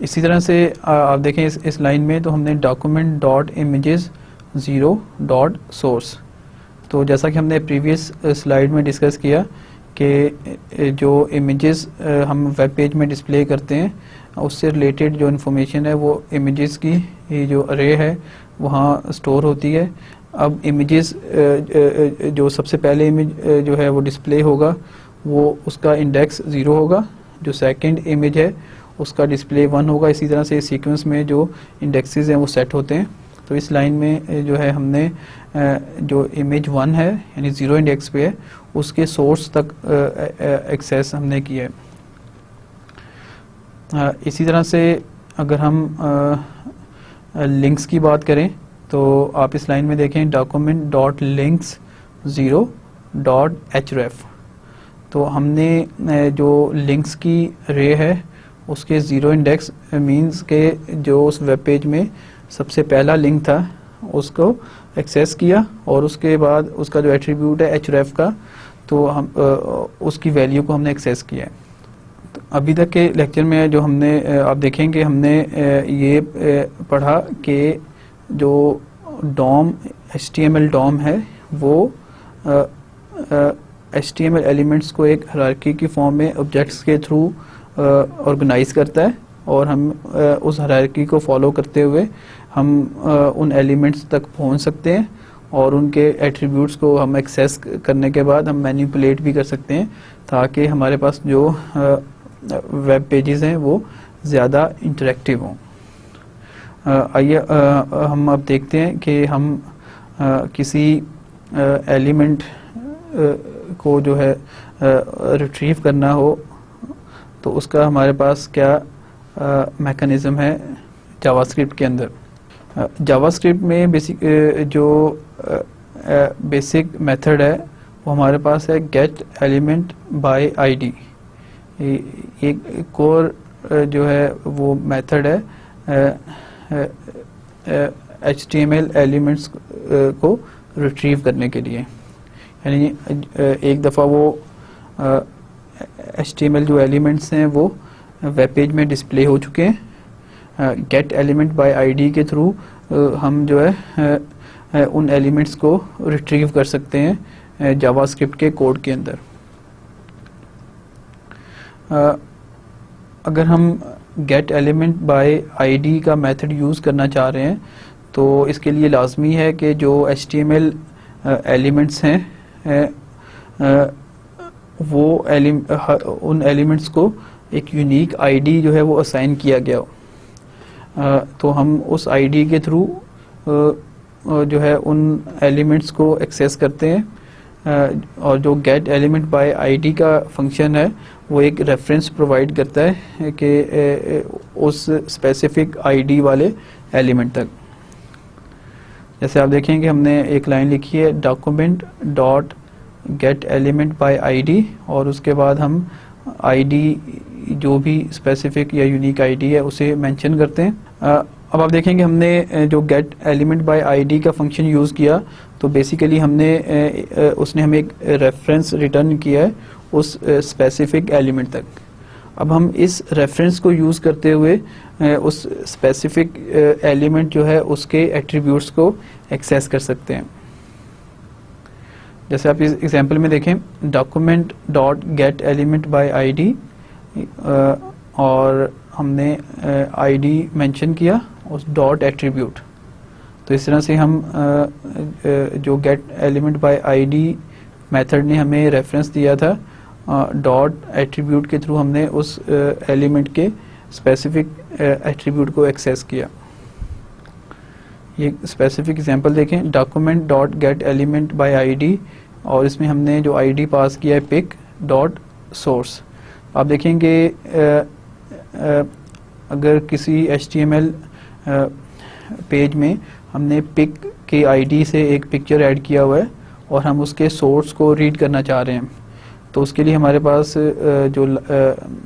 इसी तरह से आप देखें इस लाइन में तो हमने document dot images 0 dot source. तो जैसा कि हमने प्रीवियस स्लाइड में डिस्कस किया कि जो इमेजेस हम वेब पेज में डिस्प्ले करते हैं उससे रिलेटेड जो इन्फॉर्मेशन है वो इमेजेस की जो अरे है वहाँ स्टोर होती है। अब इमेजेस जो सबसे पहले इमेज जो है वो डिस्प्ले होगा वो उसका इंडेक्स 0 होगा, जो सेकंड इमेज है उसका डिस्प्ले 1 होगा। इसी तरह से सीक्वेंस में जो इंडेक्सेस हैं वो सेट होते हैं। तो इस लाइन में जो है हमने जो इमेज 1 है यानी 0 इंडेक्स पे है उसके सोर्स तक एक्सेस हमने किया है। इसी तरह से अगर हम लिंक्स की बात करें तो आप इस लाइन में देखें document dot links 0 dot href। तो हमने जो लिंक्स की रे है उसके 0 इंडेक्स मींस के जो उस वेब पेज में सबसे पहला लिंक था उसको एक्सेस किया और उसके बाद उसका जो एट्रीब्यूट है href का, तो हम उसकी वैल्यू को हमने एक्सेस किया है। तो अभी तक के लेक्चर में जो हमने आप देखेंगे हमने ये पढ़ा कि जो डॉम HTML डॉम है वो HTML एलिमेंट्स को एक हायरार्की की फॉर्म में ऑब्जेक्ट्स के थ्रू ऑर्गेनाइज करता है और हम उस हायरार्की को फॉलो करते हुए हम उन एलिमेंट्स तक पहुंच सकते हैं और उनके एट्रीब्यूट्स को हम एक्सेस करने के बाद हम मैनिपुलेट भी कर सकते हैं ताकि हमारे पास जो वेब पेजेस हैं वो ज़्यादा इंटरेक्टिव हों। आइए हम अब देखते हैं कि हम किसी एलिमेंट को जो है रिट्रीव करना हो तो उसका हमारे पास क्या मैकेनिज़्म है जावास्क्रिप्ट के अंदर। जावास्क्रिप्ट में बेसिक मेथड है वो हमारे पास है गेट एलिमेंट बाय आईडी। एक कोर जो है वो मेथड है HTML एलिमेंट्स को रिट्रीव करने के लिए, यानी एक दफ़ा वो HTML जो एलिमेंट्स हैं वो वेब पेज में डिस्प्ले हो चुके हैं, गेट एलिमेंट बाय आईडी के थ्रू हम जो है उन एलिमेंट्स को रिट्रीव कर सकते हैं जावास्क्रिप्ट के कोड के अंदर। अगर हम गेट एलिमेंट बाय आईडी का मेथड यूज़ करना चाह रहे हैं तो इसके लिए लाजमी है कि जो HTML एलिमेंट्स हैं वो उन एलिमेंट्स को एक यूनिक आईडी जो है वो असाइन किया गया हो। तो हम उस आईडी के थ्रू जो है उन एलिमेंट्स को एक्सेस करते हैं और जो गेट एलिमेंट बाय आईडी का फंक्शन है वो एक रेफरेंस प्रोवाइड करता है कि उस स्पेसिफिक आईडी वाले एलिमेंट तक। जैसे आप देखेंगे हमने एक लाइन लिखी है document dot get element by ID और उसके बाद हम आईडी जो भी स्पेसिफिक या यूनिक आईडी है उसे मेंशन करते हैं। अब आप देखेंगे हमने जो गेट एलिमेंट बाय आईडी का फंक्शन यूज़ किया तो बेसिकली उसने हमें एक रेफरेंस रिटर्न किया है उस स्पेसिफिक एलिमेंट तक। अब हम इस रेफरेंस को यूज़ करते हुए उस स्पेसिफिक एलिमेंट जो है उसके एट्रीब्यूट्स को एक्सेस कर सकते हैं। जैसे आप इस एग्जांपल में देखें document dot get element by ID और हमने आईडी मेंशन किया उस डॉट एट्रीब्यूट। तो इस तरह से हम जो gate element by ID method ने हमें रेफरेंस दिया था डॉट एट्रीब्यूट के थ्रू हमने उस एलिमेंट के स्पेसिफिक एट्रीब्यूट को एक्सेस किया। ये स्पेसिफिक एग्जांपल देखें document dot get element by ID और इसमें हमने जो आईडी पास किया है पिक डॉट सोर्स। आप देखेंगे अगर किसी HTML पेज में हमने पिक के आईडी से एक पिक्चर ऐड किया हुआ है और हम उसके सोर्स को रीड करना चाह रहे हैं तो उसके लिए हमारे पास जो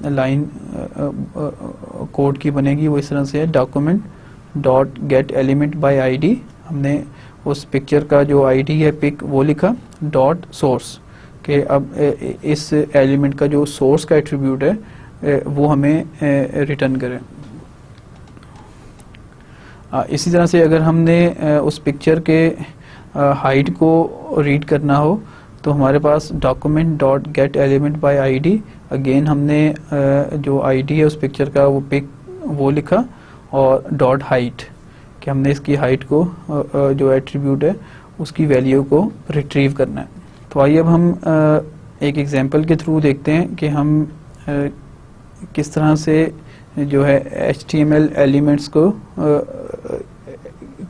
लाइन कोड की बनेगी वो इस तरह से है document dot get element by ID. हमने उस पिक्चर का जो आईडी है पिक वो लिखा डॉट सोर्स के अब इस एलिमेंट का जो सोर्स का एट्रीब्यूट है वो हमें रिटर्न करें। इसी तरह से अगर हमने उस पिक्चर के हाइट को रीड करना हो तो हमारे पास document dot get element by ID again हमने जो आईडी है उस पिक्चर का वो पिक वो लिखा और डॉट हाइट कि हमने इसकी हाइट को जो एट्रीब्यूट है उसकी वैल्यू को रिट्रीव करना है। तो आइए अब हम एक एग्जांपल के थ्रू देखते हैं कि हम किस तरह से जो है HTML एलिमेंट्स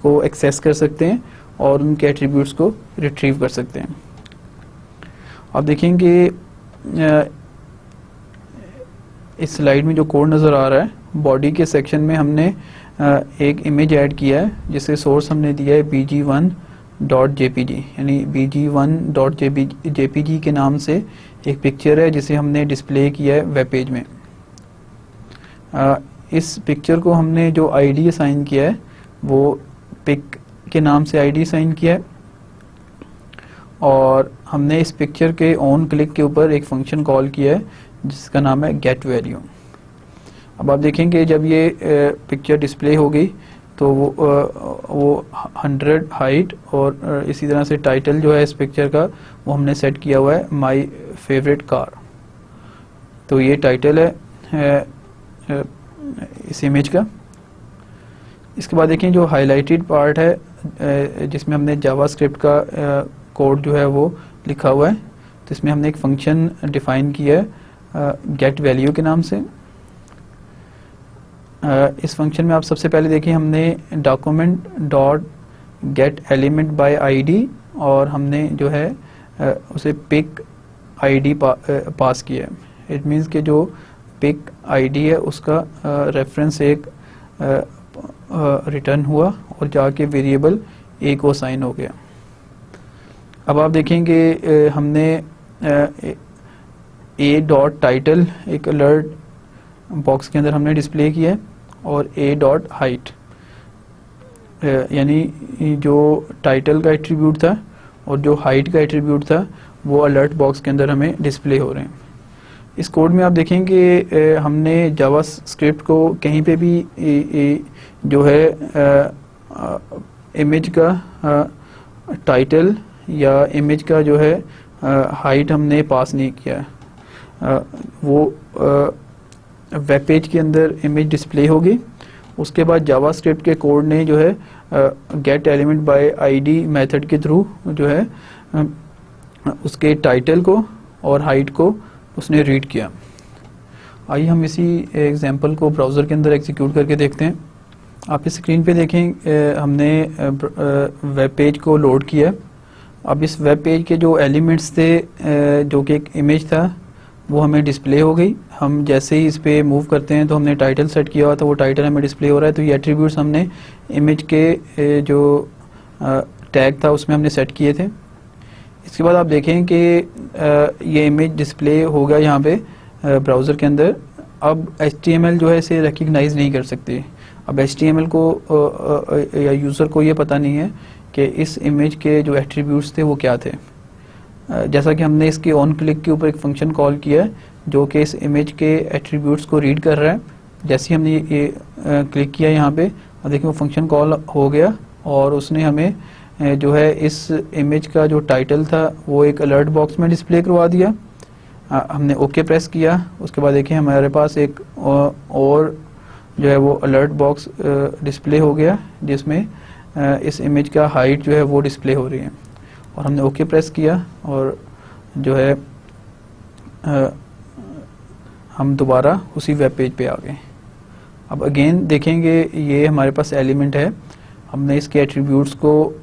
को एक्सेस कर सकते हैं और उनके एट्रीब्यूट्स को रिट्रीव कर सकते हैं। आप देखेंगे इस स्लाइड में जो कोड नज़र आ रहा है, बॉडी के सेक्शन में हमने एक इमेज ऐड किया है जिससे सोर्स हमने दिया है bg1.jpg, यानी bg1.jpg के नाम से एक पिक्चर है जिसे हमने डिस्प्ले किया है वेब पेज में। इस पिक्चर को हमने जो आईडी असाइन किया है वो पिक के नाम से आईडी असाइन किया है, और हमने इस पिक्चर के ऑन क्लिक के ऊपर एक फंक्शन कॉल किया है जिसका नाम है गेट वैल्यू। अब आप देखेंगे जब ये पिक्चर डिस्प्ले होगी तो वो 100 हाइट और इसी तरह से टाइटल जो है इस पिक्चर का वो हमने सेट किया हुआ है माय फेवरेट कार। तो ये टाइटल है इस इमेज का। इसके बाद देखें जो हाईलाइटेड पार्ट है जिसमें हमने जावास्क्रिप्ट का कोड जो है वो लिखा हुआ है, तो इसमें हमने एक फंक्शन डिफाइन किया है गेट वैल्यू के नाम से। इस फंक्शन में आप सबसे पहले देखिए हमने document dot get element by ID और हमने जो है उसे पिक आईडी पास किया है। इट मीन्स कि जो पिक आईडी है उसका रेफरेंस एक रिटर्न हुआ और जाके वेरिएबल ए को असाइन हो गया। अब आप देखेंगे हमने ए डॉट टाइटल एक अलर्ट बॉक्स के अंदर हमने डिस्प्ले किया है और ए डॉट हाइट, यानी जो टाइटल का एट्रीब्यूट था और जो हाइट का एट्रीब्यूट था वो अलर्ट बॉक्स के अंदर हमें डिस्प्ले हो रहे हैं। इस कोड में आप देखेंगे हमने जावास्क्रिप्ट को कहीं पे भी जो है इमेज का टाइटल या इमेज का जो है हाइट हमने पास नहीं किया है। वो वेब पेज के अंदर इमेज डिस्प्ले होगी, उसके बाद जावास्क्रिप्ट के कोड ने जो है gate element by ID method के थ्रू जो है उसके टाइटल को और हाइट को उसने रीड किया। आइए हम इसी एग्जांपल को ब्राउज़र के अंदर एग्जीक्यूट करके देखते हैं। आप इस स्क्रीन पे देखें हमने वेब पेज को लोड किया। अब इस वेब पेज के जो एलिमेंट्स थे जो कि एक इमेज था वो हमें डिस्प्ले हो गई। हम जैसे ही इस पे मूव करते हैं तो हमने टाइटल सेट किया हुआ, तो वो टाइटल हमें डिस्प्ले हो रहा है। तो ये एट्रीब्यूट्स हमने इमेज के जो टैग था उसमें हमने सेट किए थे। इसके बाद आप देखें कि ये इमेज डिस्प्ले हो गया यहाँ पे ब्राउज़र के अंदर। अब HTML जो है इसे रिकग्नाइज नहीं कर सकते। अब HTML को या यूज़र को ये पता नहीं है कि इस इमेज के जो एट्रीब्यूट्स थे वो क्या थे। जैसा कि हमने इसके ऑन क्लिक के ऊपर एक फंक्शन कॉल किया है जो कि इस इमेज के एट्रीब्यूट्स को रीड कर रहा है। जैसे ही हमने ये क्लिक किया यहाँ पे, और देखिए वो फंक्शन कॉल हो गया और उसने हमें जो है इस इमेज का जो टाइटल था वो एक अलर्ट बॉक्स में डिस्प्ले करवा दिया। हमने ओके प्रेस किया, उसके बाद देखिए हमारे पास एक और जो है वो अलर्ट बॉक्स डिस्प्ले हो गया जिसमें इस इमेज का हाइट जो है वो डिस्प्ले हो रही है। और हमने ओके प्रेस किया और जो है हम दोबारा उसी वेब पेज पे आ गए। अब अगेन देखेंगे ये हमारे पास एलिमेंट है, हमने इसके एट्रीब्यूट्स को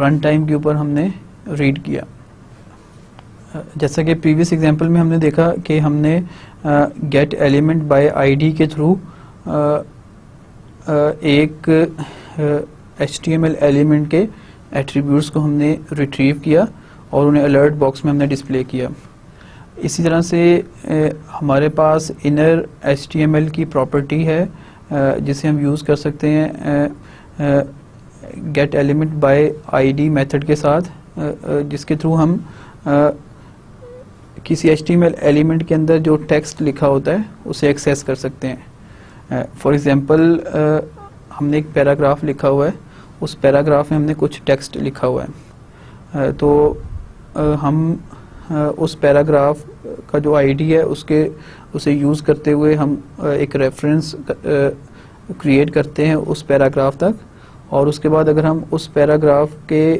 रन टाइम के ऊपर हमने रीड किया। जैसा कि प्रीवियस एग्जांपल में हमने देखा कि हमने गेट एलिमेंट बाय आईडी के थ्रू एक HTML एलिमेंट के एट्रीब्यूट्स को हमने रिट्रीव किया और उन्हें अलर्ट बॉक्स में हमने डिस्प्ले किया। इसी तरह से हमारे पास इनर HTML की प्रॉपर्टी है जिसे हम यूज़ कर सकते हैं gate element by ID method के साथ, जिसके थ्रू हम किसी HTML एलिमेंट के अंदर जो टेक्स्ट लिखा होता है उसे एक्सेस कर सकते हैं। फॉर एग्जांपल हमने एक पैराग्राफ लिखा हुआ है, उस पैराग्राफ में हमने कुछ टेक्स्ट लिखा हुआ है, तो हम उस पैराग्राफ का जो आईडी है उसे यूज़ करते हुए हम एक रेफरेंस क्रिएट करते हैं उस पैराग्राफ तक, और उसके बाद अगर हम उस पैराग्राफ के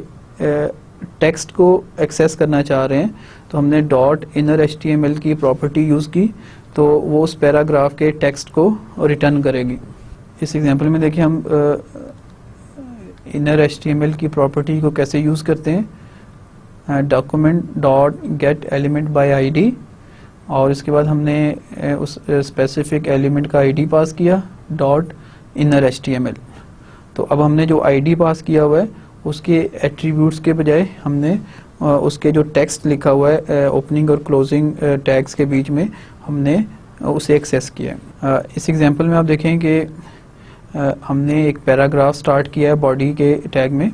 टेक्स्ट को एक्सेस करना चाह रहे हैं तो हमने डॉट इनर HTML की प्रॉपर्टी यूज़ की, तो वो उस पैराग्राफ के टेक्स्ट को रिटर्न करेगी। इस एग्जांपल में देखिए हम इनर HTML की प्रॉपर्टी को कैसे यूज़ करते हैं। Document dot get element by ID और इसके बाद हमने उस स्पेसिफिक एलिमेंट का आईडी पास किया डॉट इनर एचटीएमएल। तो अब हमने जो आईडी पास किया हुआ है उसके एट्रीब्यूट्स के बजाय हमने उसके जो टेक्स्ट लिखा हुआ है ओपनिंग और क्लोजिंग टैग्स के बीच में हमने उसे एक्सेस किया है। इस एग्जांपल में आप देखें कि हमने एक पैराग्राफ स्टार्ट किया है बॉडी के टैग में,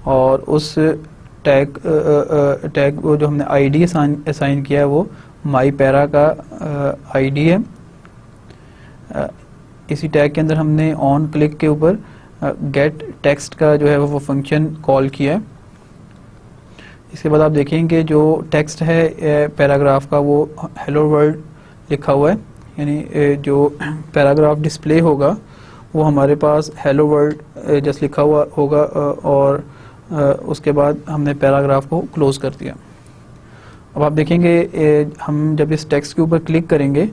और उस टैग वो जो हमने आईडी असाइन किया है वो माई पैरा का आईडी है। इसी टैग के अंदर हमने ऑन क्लिक के ऊपर गेट टेक्स्ट का जो है वो फंक्शन कॉल किया है। इसके बाद आप देखेंगे जो टेक्स्ट है पैराग्राफ का वो हेलो वर्ल्ड लिखा हुआ है, यानी जो पैराग्राफ डिस्प्ले होगा वो हमारे पास हेलो वर्ल्ड जस्ट लिखा हुआ होगा, और उसके बाद हमने पैराग्राफ को क्लोज कर दिया। अब आप देखेंगे हम जब इस टेक्स्ट के ऊपर क्लिक करेंगे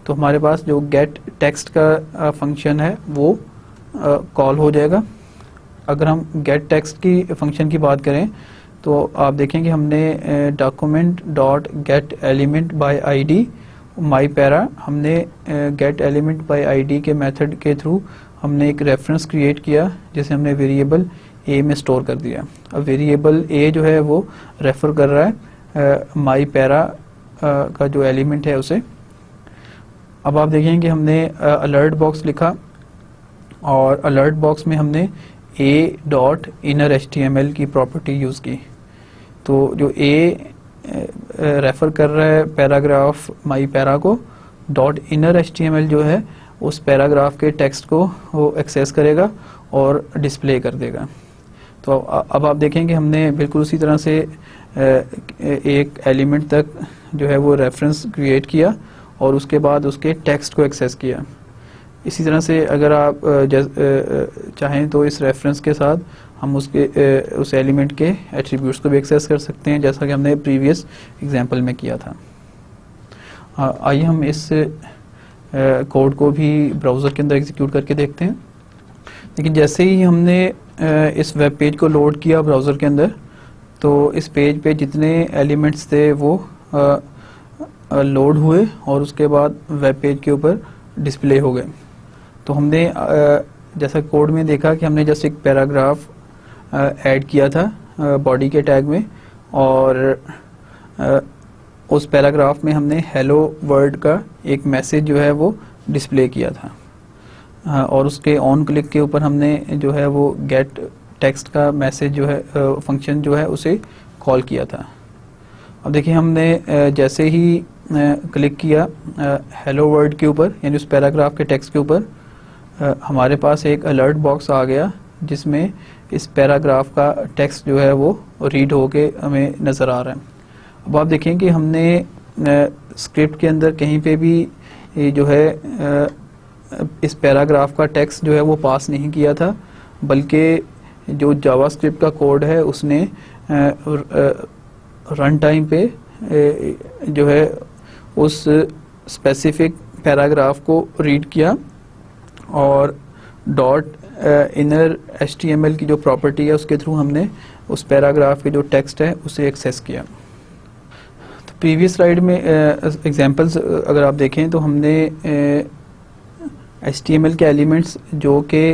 तो हमारे पास जो गेट टेक्स्ट का फंक्शन है वो कॉल हो जाएगा। अगर हम गेट टेक्स्ट की फंक्शन की बात करें तो आप देखेंगे हमने document dot get element by ID my para, हमने गेट एलिमेंट बाय आईडी के मेथड के थ्रू हमने एक रेफरेंस क्रिएट किया जिसे हमने वेरिएबल ए में स्टोर कर दिया। अब वेरिएबल ए जो है वो रेफर कर रहा है माई पैरा का जो एलिमेंट है उसे। अब आप देखेंगे हमने अलर्ट बॉक्स लिखा, और अलर्ट बॉक्स में हमने ए डॉट इनर एचटीएमएल की प्रॉपर्टी यूज़ की। तो जो ए रेफर कर रहा है पैराग्राफ माई पैरा को, डॉट इनर एचटीएमएल जो है उस पैराग्राफ के टेक्स्ट को वो एक्सेस करेगा और डिस्प्ले कर देगा। तो अब आप देखेंगे हमने बिल्कुल उसी तरह से एक एलिमेंट तक जो है वो रेफरेंस क्रिएट किया और उसके बाद उसके टेक्स्ट को एक्सेस किया। इसी तरह से अगर आप चाहें तो इस रेफरेंस के साथ हम उस एलिमेंट के एट्रीब्यूट्स को भी एक्सेस कर सकते हैं, जैसा कि हमने प्रीवियस एग्जांपल में किया था। आइए हम इस कोड को भी ब्राउज़र के अंदर एग्जीक्यूट करके देखते हैं। लेकिन जैसे ही हमने इस वेब पेज को लोड किया ब्राउज़र के अंदर, तो इस पेज पे जितने एलिमेंट्स थे वो लोड हुए और उसके बाद वेब पेज के ऊपर डिस्प्ले हो गए। तो हमने जैसा कोड में देखा कि हमने जस्ट एक पैराग्राफ ऐड किया था बॉडी के टैग में, और उस पैराग्राफ में हमने हेलो वर्ल्ड का एक मैसेज जो है वो डिस्प्ले किया था, और उसके ऑन क्लिक के ऊपर हमने जो है वो गेट टेक्स्ट का मैसेज जो है फंक्शन जो है उसे कॉल किया था। अब देखिए हमने जैसे ही क्लिक किया हेलो वर्ल्ड के ऊपर, यानी उस पैराग्राफ के टेक्स्ट के ऊपर, हमारे पास एक अलर्ट बॉक्स आ गया जिसमें इस पैराग्राफ का टेक्स्ट जो है वो रीड होके हमें नज़र आ रहा है। अब आप देखें कि हमने स्क्रिप्ट के अंदर कहीं पे भी जो है इस पैराग्राफ का टेक्स्ट जो है वो पास नहीं किया था, बल्कि जो जावास्क्रिप्ट का कोड है उसने रन टाइम पे जो है उस स्पेसिफिक पैराग्राफ को रीड किया और डॉट इनर एचटीएमएल की जो प्रॉपर्टी है उसके थ्रू हमने उस पैराग्राफ के जो टेक्स्ट है उसे एक्सेस किया। तो प्रीवियस स्लाइड में एग्जांपल्स अगर आप देखें तो हमने एचटीएमएल के एलिमेंट्स जो कि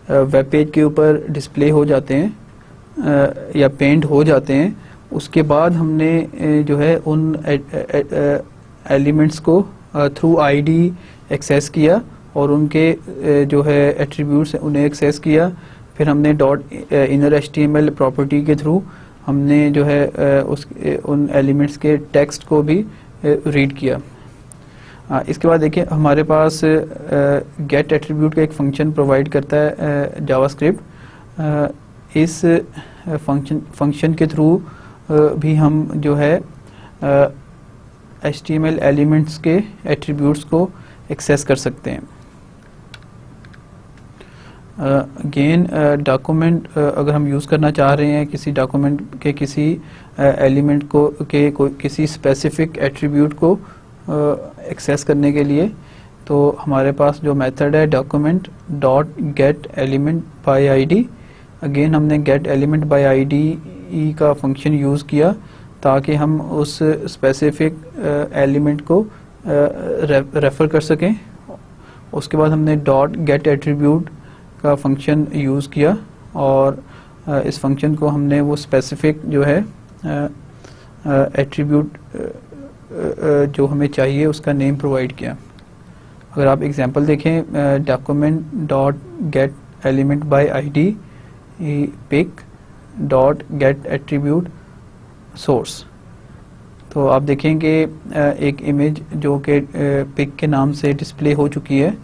वेब पेज के ऊपर डिस्प्ले हो जाते हैं या पेंट हो जाते हैं, उसके बाद हमने जो है उन एलिमेंट्स को थ्रू आईडी एक्सेस किया और उनके जो है एट्रीब्यूट्स उन्हें एक्सेस किया। फिर हमने डॉट इनर एचटीएमएल प्रॉपर्टी के थ्रू हमने जो है उन एलिमेंट्स के टेक्स्ट को भी रीड किया। इसके बाद देखिए हमारे पास गेट एट्रीब्यूट का एक फंक्शन प्रोवाइड करता है जावास्क्रिप्ट। इस फंक्शन के थ्रू भी हम जो है HTML एलिमेंट्स के एट्रीब्यूट्स को एक्सेस कर सकते हैं। अगेन डॉक्यूमेंट अगर हम यूज़ करना चाह रहे हैं किसी डॉक्यूमेंट के किसी एलिमेंट को के किसी स्पेसिफिक एट्रीब्यूट को एक्सेस करने के लिए, तो हमारे पास जो मेथड है document dot get element by ID. Again हमने गेट एलिमेंट बाय आईडी का फंक्शन यूज़ किया ताकि हम उस स्पेसिफिक एलिमेंट को रेफ़र कर सकें। उसके बाद हमने डॉट गेट एट्रीब्यूट का फंक्शन यूज़ किया और इस फंक्शन को हमने वो स्पेसिफिक जो है एट्रीब्यूट जो हमें चाहिए उसका नेम प्रोवाइड किया। अगर आप एग्जांपल देखें, document dot get element by ID pic dot get attribute source, तो आप देखें कि एक इमेज जो कि पिक के नाम से डिस्प्ले हो चुकी है,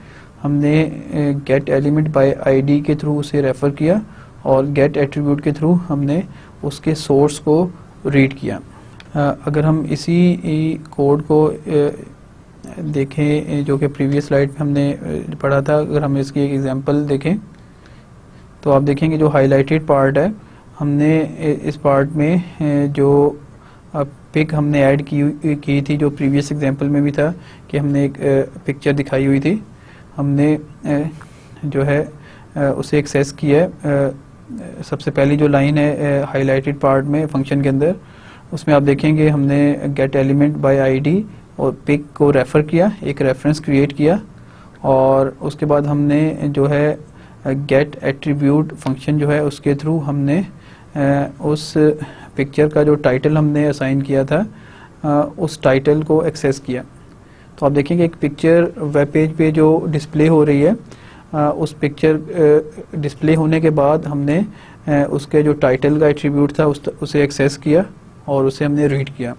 हमने गेट एलिमेंट बाय आईडी के थ्रू उसे रेफ़र किया और गेट एट्रीब्यूट के थ्रू हमने उसके सोर्स को रीड किया। अगर हम इसी कोड को देखें जो कि प्रीवियस स्लाइड में हमने पढ़ा था, अगर हम इसकी एक एग्जांपल देखें तो आप देखेंगे जो हाईलाइटेड पार्ट है, हमने इस पार्ट में जो पिक हमने ऐड की थी, जो प्रीवियस एग्जांपल में भी था कि हमने एक पिक्चर दिखाई हुई थी, हमने जो है उसे एक्सेस किया है। सबसे पहली जो लाइन है हाईलाइटेड पार्ट में फंक्शन के अंदर, उसमें आप देखेंगे हमने गेट एलिमेंट बाय आईडी और पिक को रेफ़र किया, एक रेफरेंस क्रिएट किया और उसके बाद हमने जो है गेट एट्रीब्यूट फंक्शन जो है उसके थ्रू हमने उस पिक्चर का जो टाइटल हमने असाइन किया था उस टाइटल को एक्सेस किया। तो आप देखेंगे एक पिक्चर वेब पेज पे जो डिस्प्ले हो रही है, उस पिक्चर डिस्प्ले होने के बाद हमने उसके जो टाइटल का एट्रीब्यूट था उसे एक्सेस किया और उसे हमने रीड किया।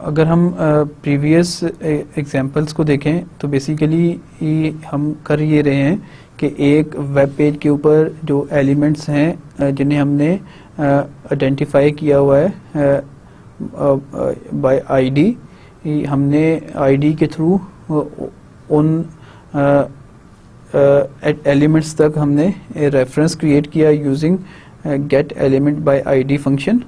अगर हम प्रीवियस एग्जांपल्स को देखें तो बेसिकली हम कर ये रहे हैं कि एक वेब पेज के ऊपर जो एलिमेंट्स हैं जिन्हें हमने आइडेंटिफाई किया हुआ है बाय आईडी, हमने आईडी के थ्रू उन एलिमेंट्स तक हमने रेफरेंस क्रिएट किया using gate element by ID function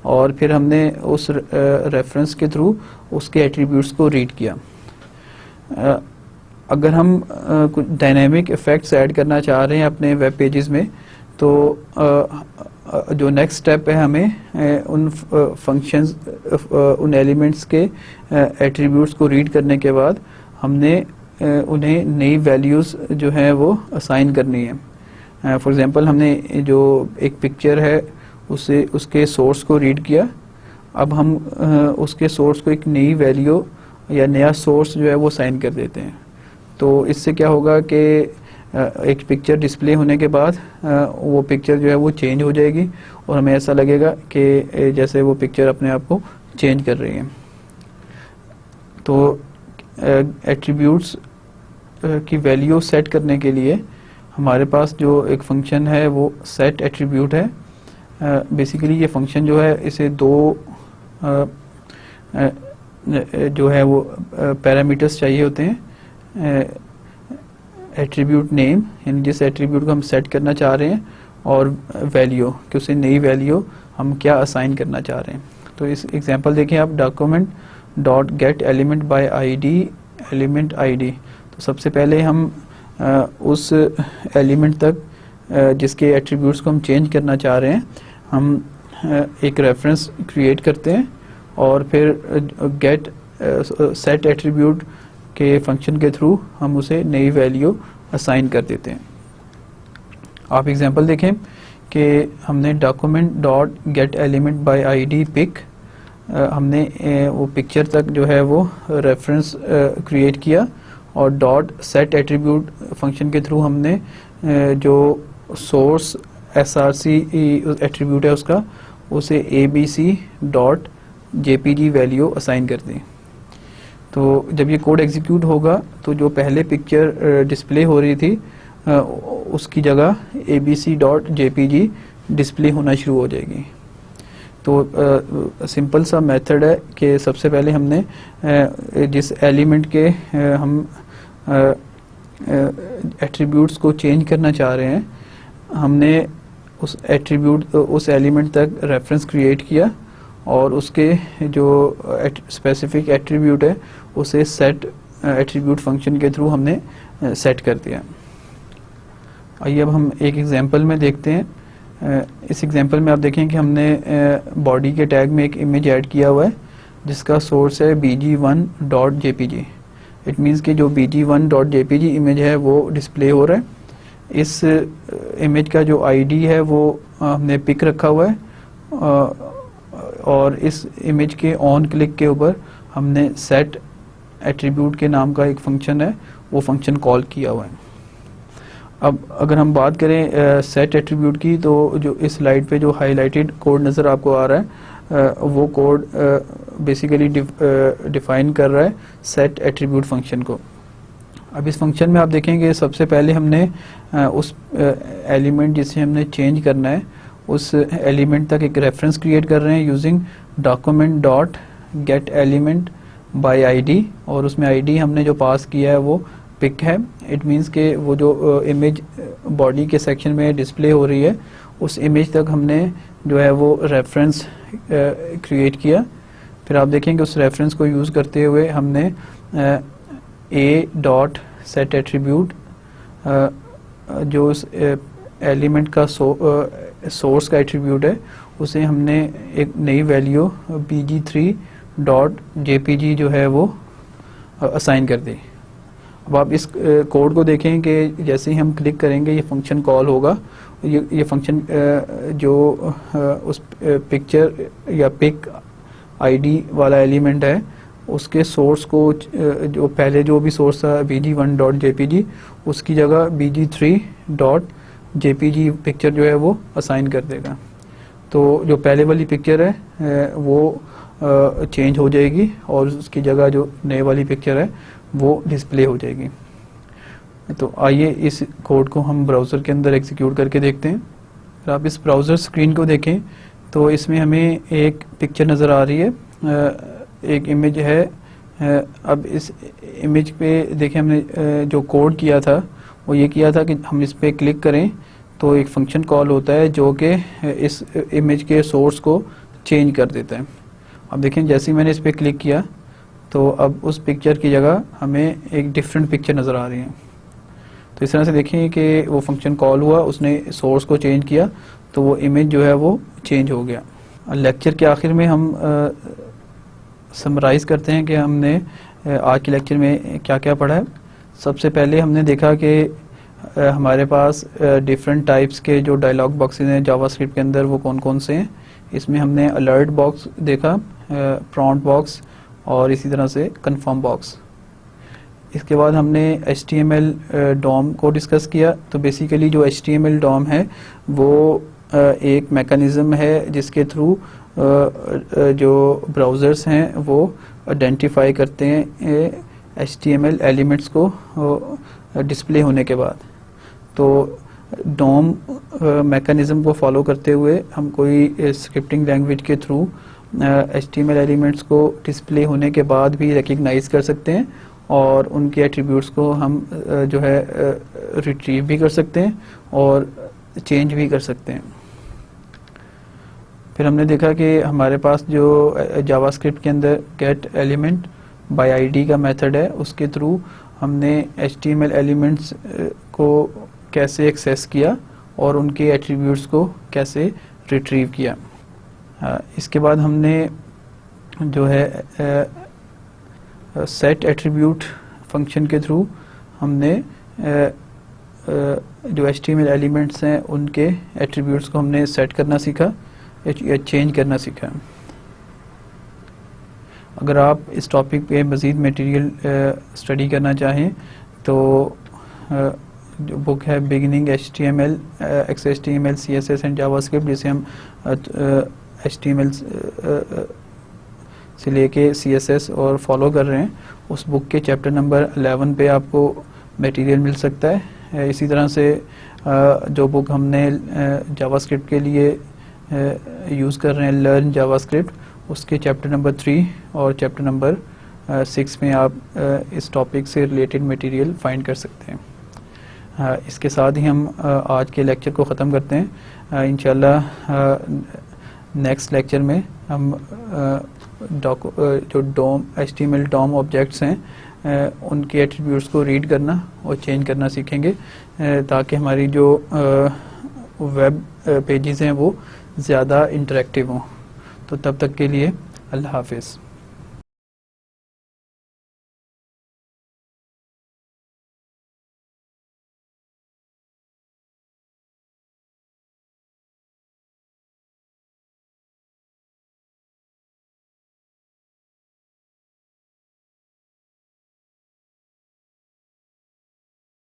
और फिर हमने उस रेफरेंस के थ्रू उसके एट्रीब्यूट्स को रीड किया। अगर हम कुछ डायनामिक इफ़ेक्ट्स ऐड करना चाह रहे हैं अपने वेब पेजेस में, तो जो नेक्स्ट स्टेप है हमें उन फंक्शंस उन एलिमेंट्स के एट्रीब्यूट्स को रीड करने के बाद हमने उन्हें नई वैल्यूज़ जो हैं वो असाइन करनी है। फॉर एग्जांपल हमने जो एक पिक्चर है उसे उसके सोर्स को रीड किया, अब हम उसके सोर्स को एक नई वैल्यू या नया सोर्स जो है वो असाइन कर देते हैं। तो इससे क्या होगा कि एक पिक्चर डिस्प्ले होने के बाद वो पिक्चर जो है वो चेंज हो जाएगी और हमें ऐसा लगेगा कि जैसे वो पिक्चर अपने आप को चेंज कर रही है। तो एट्रीब्यूट्स की वैल्यू सेट करने के लिए हमारे पास जो एक फंक्शन है वो सेट एट्रीब्यूट है। बेसिकली ये फंक्शन जो है इसे दो जो है वो पैरामीटर्स चाहिए होते हैं, एट्रीब्यूट नेम यानी जिस एट्रीब्यूट को हम सेट करना चाह रहे हैं और वैल्यू कि उसे नई वैल्यू हम क्या असाइन करना चाह रहे हैं। तो इस एग्जांपल देखें आप, document dot get element by ID element ID. तो सबसे पहले हम उस एलिमेंट तक जिसके एट्रीब्यूट्स को हम चेंज करना चाह रहे हैं हम एक रेफरेंस क्रिएट करते हैं और फिर गेट सेट एट्रीब्यूट के फंक्शन के थ्रू हम उसे नई वैल्यू असाइन कर देते हैं। आप एग्जांपल देखें कि हमने document dot get element by ID pic, हमने वो पिक्चर तक जो है वो रेफरेंस क्रिएट किया और डॉट सेट एट्रीब्यूट फंक्शन के थ्रू हमने जो सोर्स src एट्रीब्यूट है उसका उसे abc dot jpg value assign कर दी। तो जब ये कोड एग्जीक्यूट होगा तो जो पहले पिक्चर डिस्प्ले हो रही थी उसकी जगह abc डॉट jpg डिस्प्ले होना शुरू हो जाएगी। तो सिंपल सा मेथड है कि सबसे पहले हमने जिस एलिमेंट के हम एट्रीब्यूट्स को चेंज करना चाह रहे हैं हमने उस एट्रीब्यूट उस एलिमेंट तक रेफरेंस क्रिएट किया और उसके जो स्पेसिफिक एट्रीब्यूट है उसे सेट एट्रीब्यूट फंक्शन के थ्रू हमने सेट कर दिया। आइए अब हम एक एग्जांपल में देखते हैं इस एग्जांपल में आप देखें कि हमने बॉडी के टैग में एक इमेज ऐड किया हुआ है जिसका सोर्स है bg1.jpg। इट मीन्स कि जो bg1.jpg इमेज है वो डिस्प्ले हो रहा है। इस इमेज का जो आईडी है वो हमने पिक रखा हुआ है और इस इमेज के ऑन क्लिक के ऊपर हमने सेट एट्रीब्यूट के नाम का एक फंक्शन है वो फंक्शन कॉल किया हुआ है। अब अगर हम बात करें सेट एट्रीब्यूट की, तो जो इस स्लाइड पे जो हाईलाइटेड कोड नज़र आपको आ रहा है वो कोड बेसिकली डिफाइन कर रहा है सेट एट्रीब्यूट फंक्शन को। अब इस फंक्शन में आप देखेंगे सबसे पहले हमने उस एलिमेंट जिसे हमने चेंज करना है उस एलिमेंट तक एक रेफरेंस क्रिएट कर रहे हैं using document dot get element by ID, और उसमें आईडी हमने जो पास किया है वो पिक है। इट मीन्स के वो जो इमेज बॉडी के सेक्शन में डिस्प्ले हो रही है उस इमेज तक हमने जो है वो रेफरेंस क्रिएट किया। फिर आप देखेंगे उस रेफरेंस को यूज़ करते हुए हमने ए डॉट सेट एट्रीब्यूट जो उस एलिमेंट का सोर्स का एट्रीब्यूट है उसे हमने एक नई वैल्यू bg3.jpg जो है वो असाइन कर दी। अब आप इस कोड को देखें कि जैसे ही हम क्लिक करेंगे ये फंक्शन कॉल होगा। ये फंक्शन जो उस पिक्चर या पिक आईडी वाला एलिमेंट है उसके सोर्स को जो पहले जो भी सोर्स था bg1.jpg उसकी जगह bg3.jpg पिक्चर जो है वो असाइन कर देगा। तो जो पहले वाली पिक्चर है वो चेंज हो जाएगी और उसकी जगह जो नए वाली पिक्चर है वो डिस्प्ले हो जाएगी। तो आइए इस कोड को हम ब्राउज़र के अंदर एग्जीक्यूट करके देखते हैं। अगर आप इस ब्राउज़र स्क्रीन को देखें तो इसमें हमें एक पिक्चर नज़र आ रही है, एक इमेज है। अब इस इमेज पे देखें हमने जो कोड किया था वो ये किया था कि हम इस पे क्लिक करें तो एक फंक्शन कॉल होता है जो कि इस इमेज के सोर्स को चेंज कर देता है। अब देखें जैसे ही मैंने इस पे क्लिक किया तो अब उस पिक्चर की जगह हमें एक डिफरेंट पिक्चर नज़र आ रही है। तो इस तरह से देखें कि वो फंक्शन कॉल हुआ, उसने सोर्स को चेंज किया तो वो इमेज जो है वो चेंज हो गया। लेक्चर के आखिर में हम समराइज़ करते हैं कि हमने आज के लेक्चर में क्या क्या पढ़ा है। सबसे पहले हमने देखा कि हमारे पास डिफरेंट टाइप्स के जो डायलॉग बॉक्सेस हैं जावास्क्रिप्ट के अंदर वो कौन कौन से हैं। इसमें हमने अलर्ट बॉक्स देखा, प्रॉम्प्ट बॉक्स और इसी तरह से कंफर्म बॉक्स। इसके बाद हमने HTML डॉम को डिस्कस किया। तो बेसिकली जो HTML डॉम है वो एक मैकेनिज़्म है जिसके थ्रू जो ब्राउज़र्स हैं वो आइडेंटिफाई करते हैं HTML एलिमेंट्स को डिस्प्ले होने के बाद। तो डॉम मैकेनिज़्म को फॉलो करते हुए हम कोई स्क्रिप्टिंग लैंग्वेज के थ्रू HTML एलिमेंट्स को डिस्प्ले होने के बाद भी रिकग्नाइज कर सकते हैं और उनके एट्रीब्यूट्स को हम जो है रिट्रीव भी कर सकते हैं और चेंज भी कर सकते हैं। फिर हमने देखा कि हमारे पास जो जावास्क्रिप्ट के अंदर गेट एलिमेंट बाय आईडी का मेथड है उसके थ्रू हमने HTML एलिमेंट्स को कैसे एक्सेस किया और उनके एट्रीब्यूट्स को कैसे रिट्रीव किया। इसके बाद हमने जो है सेट एट्रीब्यूट फंक्शन के थ्रू हमने जो HTML एलिमेंट्स हैं उनके एट्रीब्यूट्स को हमने सेट करना सीखा या चेंज करना सीखा। अगर आप इस टॉपिक पे मज़ीद मटेरियल स्टडी करना चाहें तो जो बुक है beginning HTML XHTML CSS and JavaScript, जिसे हम HTML से लेके CSS और फॉलो कर रहे हैं, उस बुक के चैप्टर नंबर 11 पे आपको मटेरियल मिल सकता है। इसी तरह से जो बुक हमने जावास्क्रिप्ट के लिए यूज़ कर रहे हैं लर्न जावास्क्रिप्ट, उसके चैप्टर नंबर 3 और चैप्टर नंबर 6 में आप इस टॉपिक से रिलेटेड मटेरियल फाइंड कर सकते हैं। इसके साथ ही हम आज के लेक्चर को ख़त्म करते हैं। इंशाल्लाह नेक्स्ट लेक्चर में हम जो डॉम HTML डॉम ऑब्जेक्ट्स हैं उनके एट्रीब्यूट्स को रीड करना और चेंज करना सीखेंगे ताकि हमारी जो वेब पेजेस हैं वो ज़्यादा इंटरेक्टिव हों। तो तब तक के लिए अल्लाह हाफिज़।